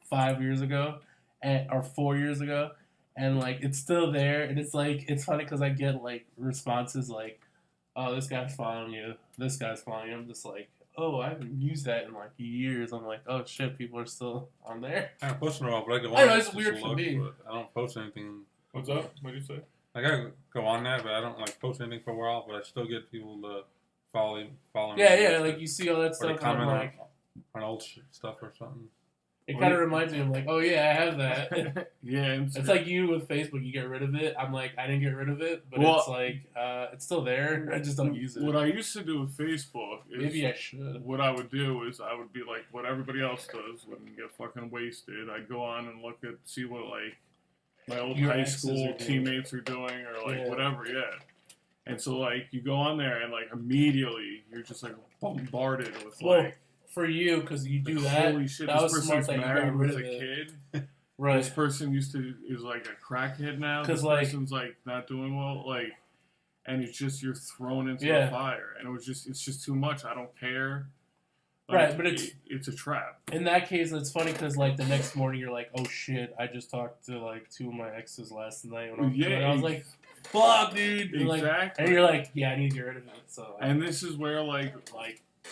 5 years ago, or 4 years ago, and like it's still there. And it's like it's funny because I get like responses like, "Oh, this guy's following you. This guy's following you." I'm just like, "Oh, I haven't used that in like years." I'm like, "Oh shit, people are still on there." I haven't posted in a while, but I go I on know, it it's just weird to for look, me. but I don't post anything. What's up? What did you say? Like I go on that, but I don't like post anything for a while. But I still get people to follow me. Yeah, like you see all that Or they stuff, and I'm comment like, on old stuff or something. It kind of reminds me of like, oh yeah, I have that. Yeah, It's like you with Facebook. You get rid of it. I'm like, I didn't get rid of it, but Well, it's like, it's still there. I just don't use it. What I used to do with Facebook is Maybe I should. what I would do is I would be like what everybody else does when you get fucking wasted. I'd go on and see what like my old Your high exes school are doing. teammates are doing or like Yeah. whatever, yeah. And so like you go on there and like immediately you're just like bombarded with Well, like for you, because you do like, that. holy shit, that this was smart person's that you married got rid with of a it. kid. This Right. person is like a crackhead now. Because This like, person's like not doing well, like, and it's just you're thrown into Yeah. a fire, and it's just too much. I don't care. Right, but it's a trap. in that case, it's funny because like the next morning you're like, oh shit, I just talked to like 2 of my exes last night. When I was like, fuck, dude. And, like, Exactly. and you're like, yeah, I need to get rid of it. So. And this is where like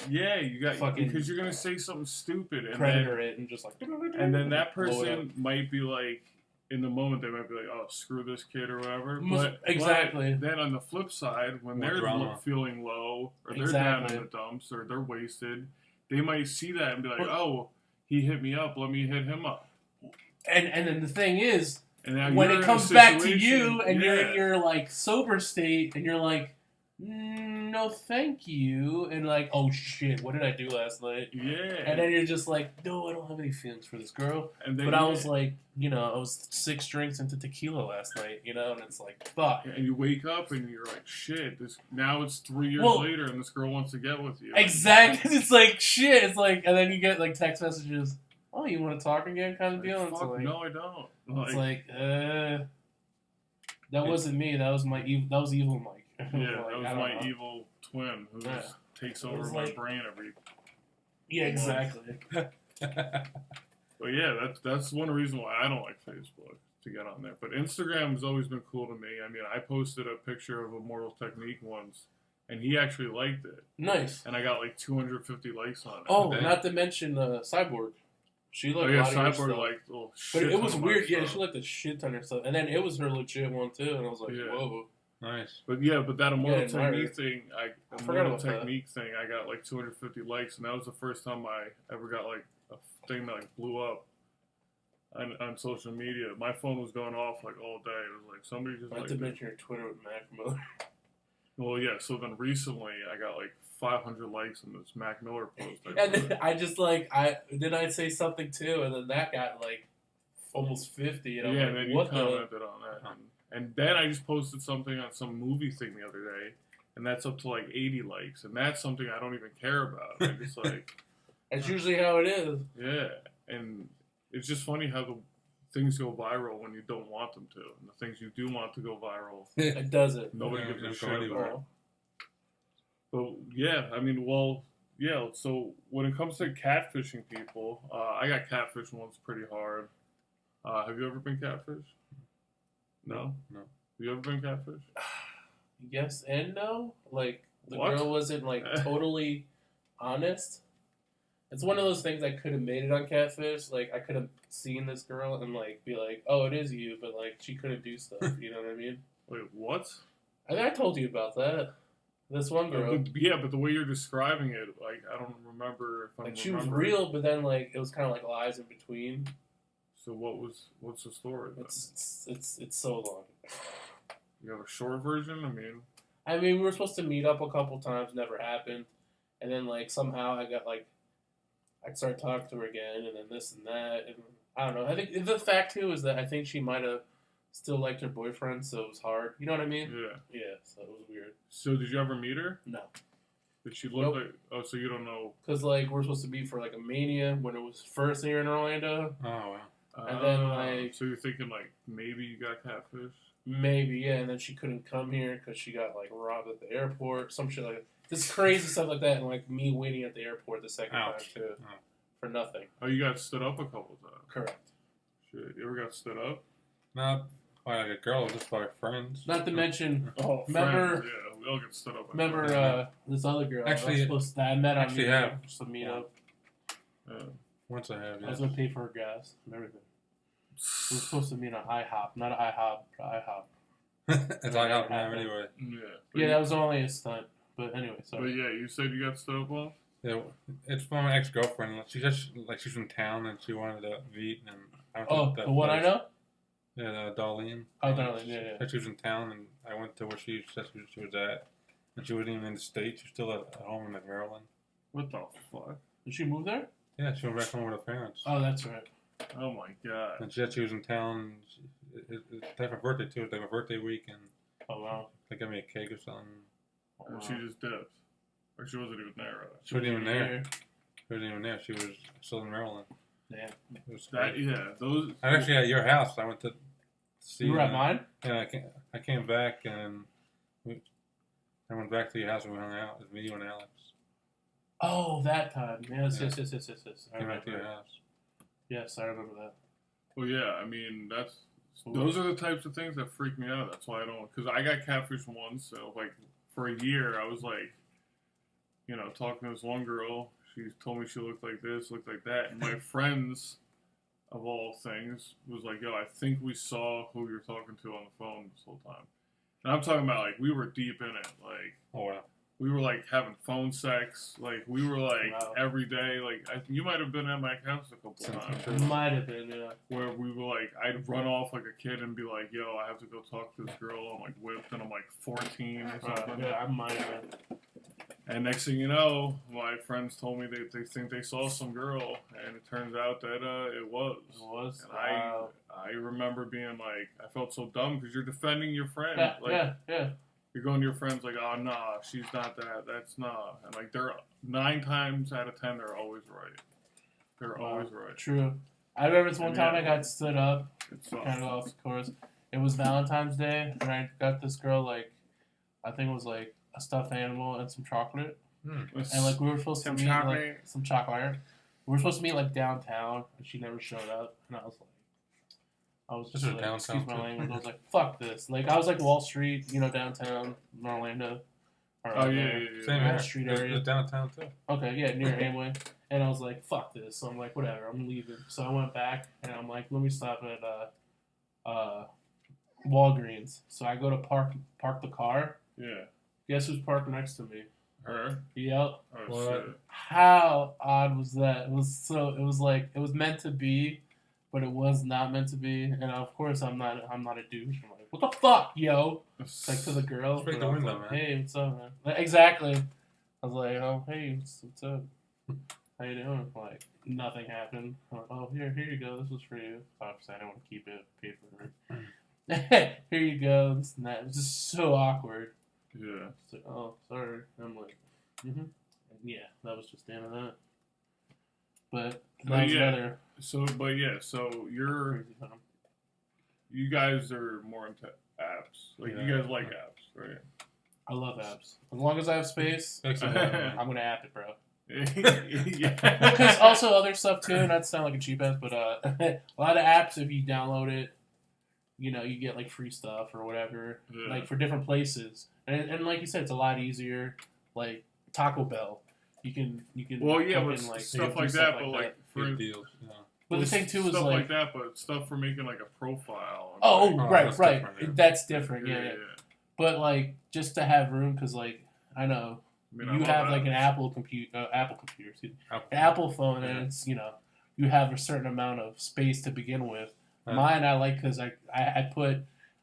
yeah, you got Fucking because you're gonna say something stupid, and predator it and just like. then that blow it up. person might be like. In the moment, they might be like, "Oh, screw this kid" or whatever. Exactly. But then on the flip side, when More they're drama. feeling low or they're Exactly. down in the dumps or they're wasted, they might see that and be like, "Oh, he hit me up. Let me hit him up." And then the thing is, And now when you're it in a comes back to situation- you and you're yeah. in your like sober state and you're like, no, thank you, and like, oh shit, what did I do last night? Yeah. And then you're just like, no, I don't have any feelings for this girl. And then But I was like, I was 6 drinks into tequila last night, and it's like, fuck. and you wake up and you're like, shit, now it's 3 years Well, later and this girl wants to get with you. Exactly. It's like, shit. It's like, and then you get like text messages, oh, you want to talk again kind of Like, deal? And fuck, it's like, no, I don't. it's like, that wasn't me. That was my evil. That was evil Mike. yeah, Like, that I was don't my know. evil twin who Yeah. just takes It over was my like- brain every. Yeah, exactly. But yeah, that's one reason why I don't like Facebook to get on there. But Instagram has always been cool to me. I mean, I posted a picture of Immortal Technique once, and he actually liked it, Nice. and I got like 250 likes on it. Oh, Damn. not to mention Cyborg. She liked Oh a yeah, lot of your Cyborg stuff. liked a But shit it was ton of my weird. Yeah, stuff. she liked a shit ton of stuff. And then it was her legit one, too. And I was like, Yeah. whoa. Nice. But that Immortal Yeah, admire Technique it. thing, I forgot about that. Technique thing, I got like 250 likes, and that was the first time I ever got like a thing that like blew up on social media. My phone was going off like all day. It was like somebody just Not like. to mention your Twitter with Mac Miller. Well, yeah. So then recently, I got like 500 likes on this Mac Miller post. And then I just like, I'd say something, too. And then that got like almost 50. And I'm yeah, like, and then you what the? commented on that. And then I just posted something on some movie thing the other day, and that's up to like 80 likes, and that's something I don't even care about. I just like, That's usually how it is. yeah, and it's just funny how the things go viral when you don't want them to, and the things you do want to go viral, It does it. nobody Yeah, gives a don't shit go about. anywhere. But yeah, I mean, well, yeah. So when it comes to catfishing people, I got catfished once pretty hard. Have you ever been catfished? No. No. Have you ever been catfished? Yes and no. Like, the What? girl wasn't, like, totally honest. It's one of those things I could have made it on Catfish. Like, I could have seen this girl and, like, be like, oh, it is you, but, like, she couldn't do stuff. You know what I mean? Wait, what? I think I told you about that. This one girl. But the way you're describing it, like, I don't remember if I'm Like, she was remembering. real, but then, like, it was kind of like lies in between. So what's the story then? It's so long. You have a short version? I mean, we were supposed to meet up a couple times, never happened. And then, like, somehow I got, like, I started talking to her again, and then this and that. And I don't know. I think the fact, too, is that I think she might have still liked her boyfriend, so it was hard. You know what I mean? Yeah. Yeah, so it was weird. So did you ever meet her? No. Did she look Nope. like... Oh, so you don't know... Because, like, we're supposed to be for, like, a Mania when it was first here in Orlando. Oh, wow. And then, like... So you're thinking, like, maybe you got catfish? Maybe, yeah, and then she couldn't come here because she got, like, robbed at the airport, some shit like that. This crazy stuff like that, and, like, me waiting at the airport the second Ouch. time, too. Oh. For nothing. Oh, you got stood up a couple times. Correct. Shit, you ever got stood up? Not by like a girl, just by friends. Not to mention, Oh, Remember- friends, yeah, we all get stood up. this other girl Actually- that I met on actually Meetup, have. just a meetup. Yeah. Once I have, I yeah. was going to pay for her gas and everything. We were supposed to meet on IHOP, not IHOP, but IHOP. It's like out now anyway. Yeah. Yeah, that was only a stunt. But anyway, But sorry. yeah, you said you got stood up once? Yeah, it's from my ex-girlfriend. She's from town and she wanted to meet, and I went Oh, to that the one I place. know. Yeah, Darlene. Oh, And Darlene, she yeah. said she was in town, and I went to where she said she was at, and she wasn't even in the state. She was still at home in like Maryland. What the fuck? Did she move there? Yeah, she went back home with her parents. Oh, that's right. Oh my god. And she said she was in town. It's like my birthday too. It's like my birthday week, and Oh wow. they got me a cake or something. Oh, And wow. she just dipped. Or she wasn't even there, rather. She wasn't even there. She wasn't even there. She was still in Maryland. Damn. It was That, crazy. yeah, those. I was actually at your house. I went to see You were at her. mine? Yeah, I came back and I went back to your house and we hung out. It was me, you, and Alex. Oh, that time. Yes, Yeah. yes. I Came back to your remember. house. Yes, I remember that. Well, yeah, I mean, those are the types of things that freak me out. That's why I don't, because I got catfished once. So, like, for a year, I was like, you know, talking to this one girl. She told me she looked like this, looked like that. And my friends, of all things, was like, yo, I think we saw who you're talking to on the phone this whole time. And I'm talking about, like, we were deep in it. Like, Oh, wow. we were, like, having phone sex. Like, we were, like, Wow. every day. Like, you might have been at my house a couple times. Might have been, yeah. Where we were like, I'd run off like a kid and be like, yo, I have to go talk to this girl. I'm like whipped and I'm like 14 or something. Yeah, I might have been. And next thing you know, my friends told me they think they saw some girl, and it turns out that it was. It was? And Wow. I remember being like, I felt so dumb because you're defending your friend. Yeah, Like, yeah. You're going to your friends like, oh, nah, she's not that. That's nah. And like, they're 9 times out of 10, they're always right. They're Wow. always right. True. I remember this one time Yeah. I got stood up, It sucks. kind of off the course. It was Valentine's Day, and I got this girl, like, I think it was like a stuffed animal and some chocolate. And like we were supposed to meet like some chocolate. We were supposed to meet like downtown, and she never showed up. And I was just like, excuse my language. I was like, fuck this. Like I was like Wall Street, you know, downtown in Orlando. Or, Oh yeah. Same Wall here. Street It's area. downtown too. Okay, yeah, near Amway. And I was like, fuck this. So I'm like, whatever, I'm leaving. So I went back, and I'm like, let me stop at Walgreens. So I go to park the car. Yeah. Guess who's parked next to me? Her? Yep. Oh What? shit. How odd was that? It was meant to be, but it was not meant to be. And of course I'm not a douche. I'm like, what the fuck, yo? It's like to the girl. Just break but the I was window, like, man. hey, what's up, man? Like, exactly. I was like, oh, hey, what's up? How you doing? Like, nothing happened. I'm like, oh, here you go. This was for you. Obviously, I didn't want to keep it. Paid for it. Here you go. This and that. It was just so awkward. Yeah. It's like, oh, sorry. And I'm like, mm-hmm. Yeah, that was just the end of that. But that was another So you're crazy time. you guys are more into apps. Like you guys like apps, right? I love apps. As long as I have space, Excellent. I'm gonna app it, bro. Yeah. Because also other stuff too, not to sound like a cheap ass, but a lot of apps, if you download it, you know, you get like free stuff or whatever, Yeah. like for different places. And like you said, it's a lot easier. Like Taco Bell, you can. Well, yeah, fucking, but like, stuff do like that. But like for Big deals. Yeah. But the thing too is stuff like, like that, but stuff for making like a profile. oh, Oh, right, that's right, different, yeah. that's different, yeah. But like just to have room, because like I know I mean, I you love have like apps. an Apple computer, excuse me, an Apple phone, and Yeah. it's, you know, you have a certain amount of space to begin with. Right. Mine I like because I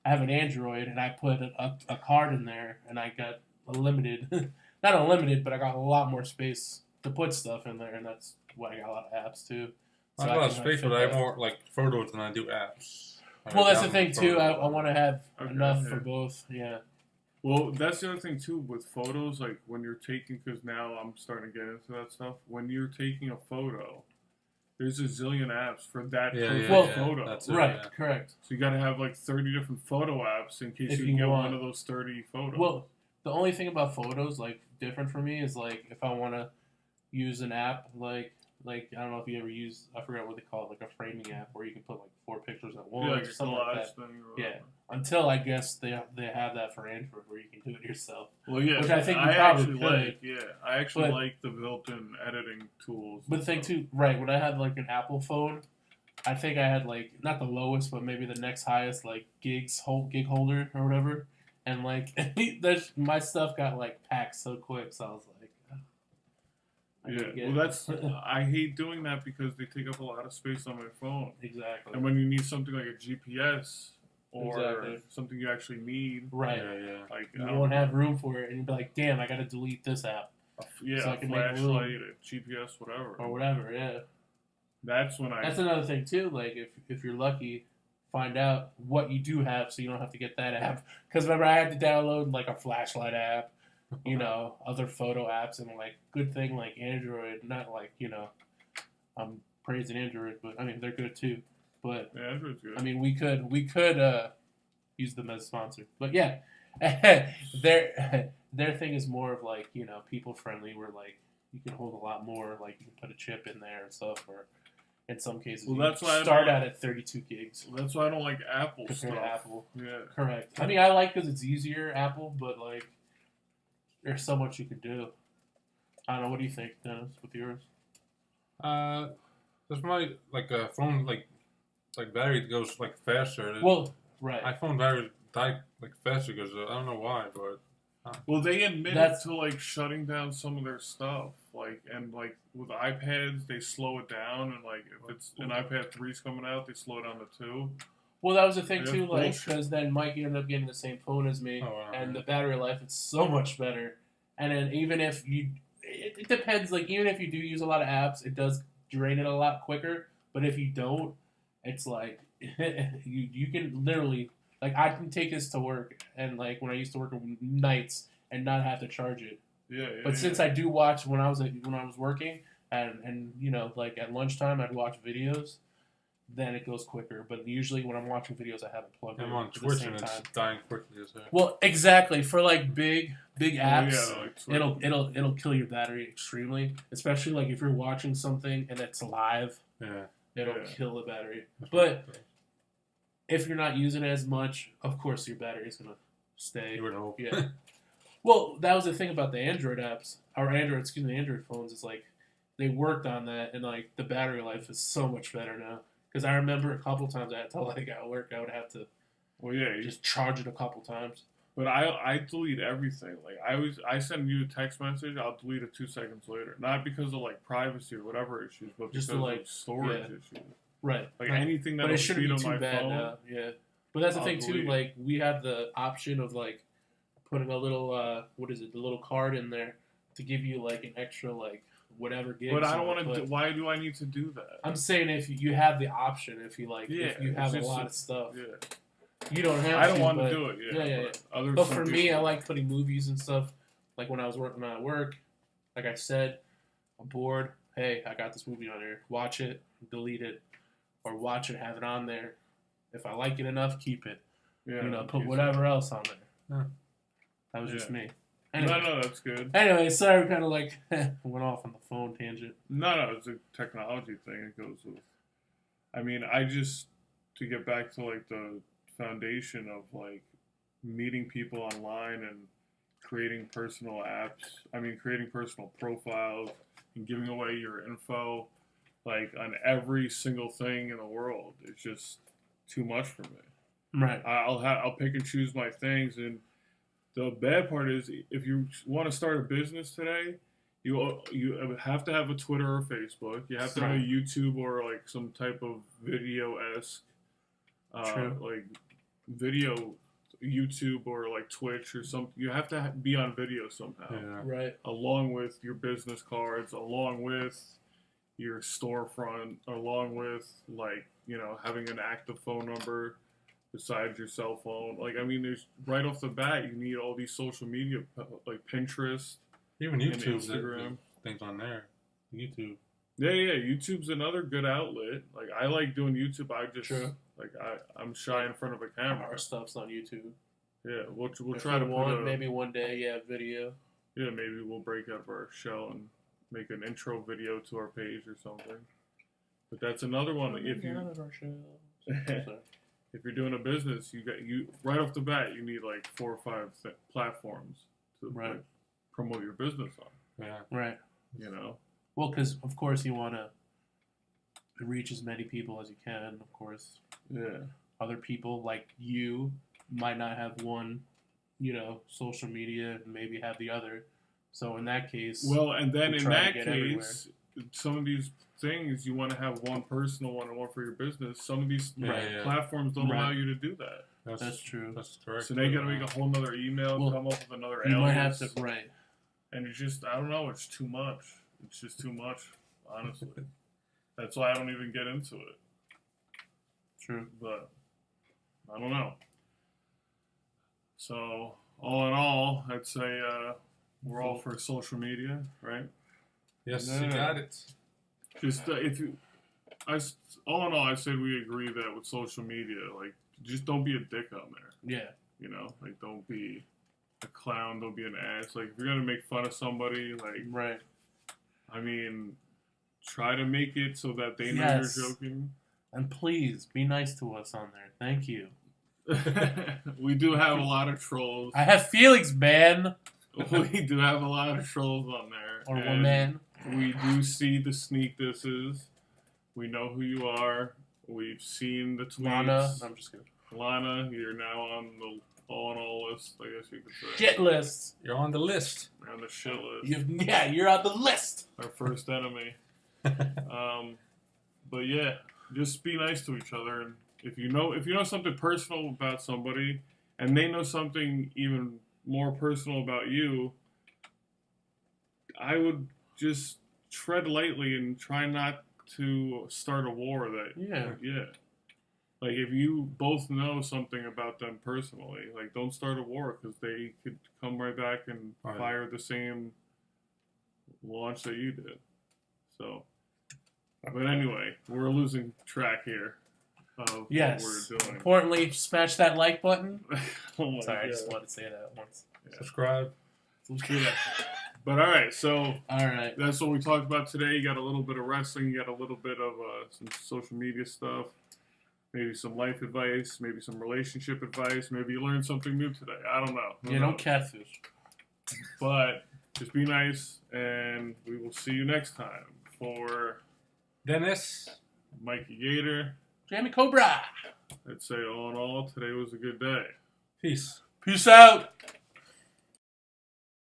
have an Android, and I put a card in there, and I got limited, not unlimited, but I got a lot more space to put stuff in there, and that's why I got a lot of apps too. I have a lot of can, space, fit but I have that. more like photos than I do apps. Well, that's the download thing too. photos. I want to have Okay, enough yeah. for both. Yeah. Well, that's the other thing too with photos. Like when you're taking, because now I'm starting to get into that stuff. When you're taking a photo, there's a zillion apps for that perfect yeah, photo. that's it. Right. yeah. Correct. So you got to have like 30 different photo apps in case If you you get want. one of those 30 photos. Well, the only thing about photos, like, different for me is, like, if I want to use an app, like, I don't know if you ever use, I forgot what they call it, like a framing app where you can put, like, 4 pictures at once yeah, like or a something collage like that. thing. Or Yeah. whatever. Until, I guess, they have that for Android where you can do it yourself. Well, yeah, Which I think you probably actually could. like. Yeah, I actually But- like the built-in editing tools. But the thing, too, right, when I had, like, an Apple phone, I think I had, like, not the lowest, but maybe the next highest, like, gig holder or whatever. And, like, my stuff got, like, packed so quick, so I was like, Well, that's I hate doing that because they take up a lot of space on my phone. exactly. And when you need something like a GPS or Exactly. something you actually need, Right. Yeah. like You won't have room for it, and you'll be like, damn, I gotta delete this app. So I a can make flashlight, a GPS, whatever. or whatever, yeah. That's when That's another thing too. Like if you're lucky, find out what you do have, so you don't have to get that app. Because remember, I had to download like a flashlight app, other photo apps, and like good thing like Android. Not like I'm praising Android, but I mean they're good too. But yeah, Android's good. I mean we could use them as a sponsor. But yeah, their thing is more of like people friendly, where like you can hold a lot more. Like you can put a chip in there and stuff, or in some cases, Well, that's why start out at 32 gigs. Well, that's why I don't like Apple compared stuff. to Apple. Yeah. Correct. I mean, I like because it's easier, Apple, but like, there's so much you can do. I don't know. What do you think, Dennis, with yours? This might like a phone like battery goes like faster. Well, right. My phone battery die like faster because I don't know why, but. Well, they admitted to like shutting down some of their stuff, like with iPads they slow it down, and like if it's an iPad 3's coming out, they slow it down to 2. Well, that was the thing That's too, like bullshit. because then Mike ended up getting the same phone as me, and yeah. the battery life is so much better. And then even if it depends. Like even if you do use a lot of apps, it does drain it a lot quicker. But if you don't, it's like you can literally. Like, I can take this to work, and, like, when I used to work nights and not have to charge it. But since I do watch, when I was working, and like, at lunchtime, I'd watch videos, then it goes quicker. But usually when I'm watching videos, I have it plugged in I'm on at Twitch, the same and time. it's dying quickly as hell. Well, exactly. For, like, big apps, like it'll kill your battery extremely. Especially, like, if you're watching something and it's live, it'll kill the battery. But if you're not using it as much, of course your battery is going to stay. You would hope. Yeah. Well, that was the thing about the Android apps, or Android phones, is like they worked on that, and like the battery life is so much better now. Because I remember a couple times I had to like at work, I would have to just charge it a couple times. But I delete everything. Like I send you a text message, I'll delete it 2 seconds later. Not because of like privacy or whatever issues, but just because like of storage issues. Right. Like anything that it shouldn't be on too my bad phone. now. Yeah. But that's the thing too. delete it. Like we have the option of like putting a little the little card in there to give you like an extra like whatever gigs. But I don't want to. Why do I need to do that? I'm saying if you have the option, if you like, if you have a lot of stuff, you don't have. I don't want to do it. Yeah. But for me, I like putting movies and stuff. Like when I was working at work, like I said, I'm bored. Hey, I got this movie on here. Watch it, delete it, or watch it, have it on there. If I like it enough, keep it. Put whatever else on there. Yeah. That was just me. Anyway. No, that's good. Anyway, sorry, we kind of like went off on the phone tangent. No, it's a technology thing. It goes with. I mean, to get back to like the foundation of like meeting people online and creating personal apps. I mean, creating personal profiles and giving away your info, like on every single thing in the world. It's just too much for me. Right. I'll pick and choose my things, and the bad part is if you want to start a business today, you have to have a Twitter or Facebook. You have to have a YouTube or like some type of video-esque, like video YouTube or like Twitch or something. You have to be on video somehow. Yeah. Right. Along with your business cards, along with your storefront, along with like, having an active phone number besides your cell phone. Like, I mean, there's right off the bat, you need all these social media, like Pinterest, even YouTube, and Instagram. Things on there. YouTube. Yeah. YouTube's another good outlet. Like, I like doing YouTube. I'm shy in front of a camera. Our stuff's on YouTube. Yeah, we'll try to maybe one day, video. Yeah, maybe we'll break out of our shell and make an intro video to our page or something. But that's another one. If you're doing a business, you right off the bat, you need like 4 or 5 platforms to like, promote your business on. Yeah. Right. Well, because of course you want to reach as many people as you can. Of course. Yeah. Other people like you might not have one, social media, and maybe have the other. So in that case, Well, and then we in try to that get case, some of these things you want to have one personal one and one for your business. Some of these platforms don't allow you to do that. That's true. That's correct. So now you got to make a whole nother email, come up with another you alias. might have to, right. And it's just, I don't know, it's too much. It's just too much, honestly. That's why I don't even get into it. True. But, I don't know. So, all in all, I'd say we're all for social media, right? Yes, you got it. Just, all in all, I said we agree that with social media, like, just don't be a dick on there. Yeah. You know, like, don't be a clown, don't be an ass. Like, if you're gonna make fun of somebody, like, right. I mean, try to make it so that they know you're joking. And please be nice to us on there. Thank you. We do have a lot of trolls. I have feelings, man. We do have a lot of trolls on there. Or woman. We do see the sneak disses. We know who you are. We've seen the tweets. Lana. I'm just kidding. Lana, you're now on the all list, I guess you could say. Shit list. You're on the list. You're on the shit list. You're on the list. Our first enemy. But yeah, just be nice to each other, and if you know something personal about somebody, and they know something even more personal about you, I would just tread lightly and try not to start a war. Yeah. Like, if you both know something about them personally, like, don't start a war, because they could come right back and fire the same launch that you did. So, but anyway, we're losing track here of what we're doing. Importantly, smash that like button. Oh Sorry, I just wanted to say that once. Yeah. Subscribe. Yeah. But all right, so that's what we talked about today. You got a little bit of wrestling, you got a little bit of some social media stuff. Maybe some life advice, maybe some relationship advice. Maybe you learned something new today. I don't know. Don't catfish. But just be nice, and we will see you next time. For Dennis, Mikey Gator, Jamie Cobra. I'd say all in all, today was a good day. Peace. Peace out.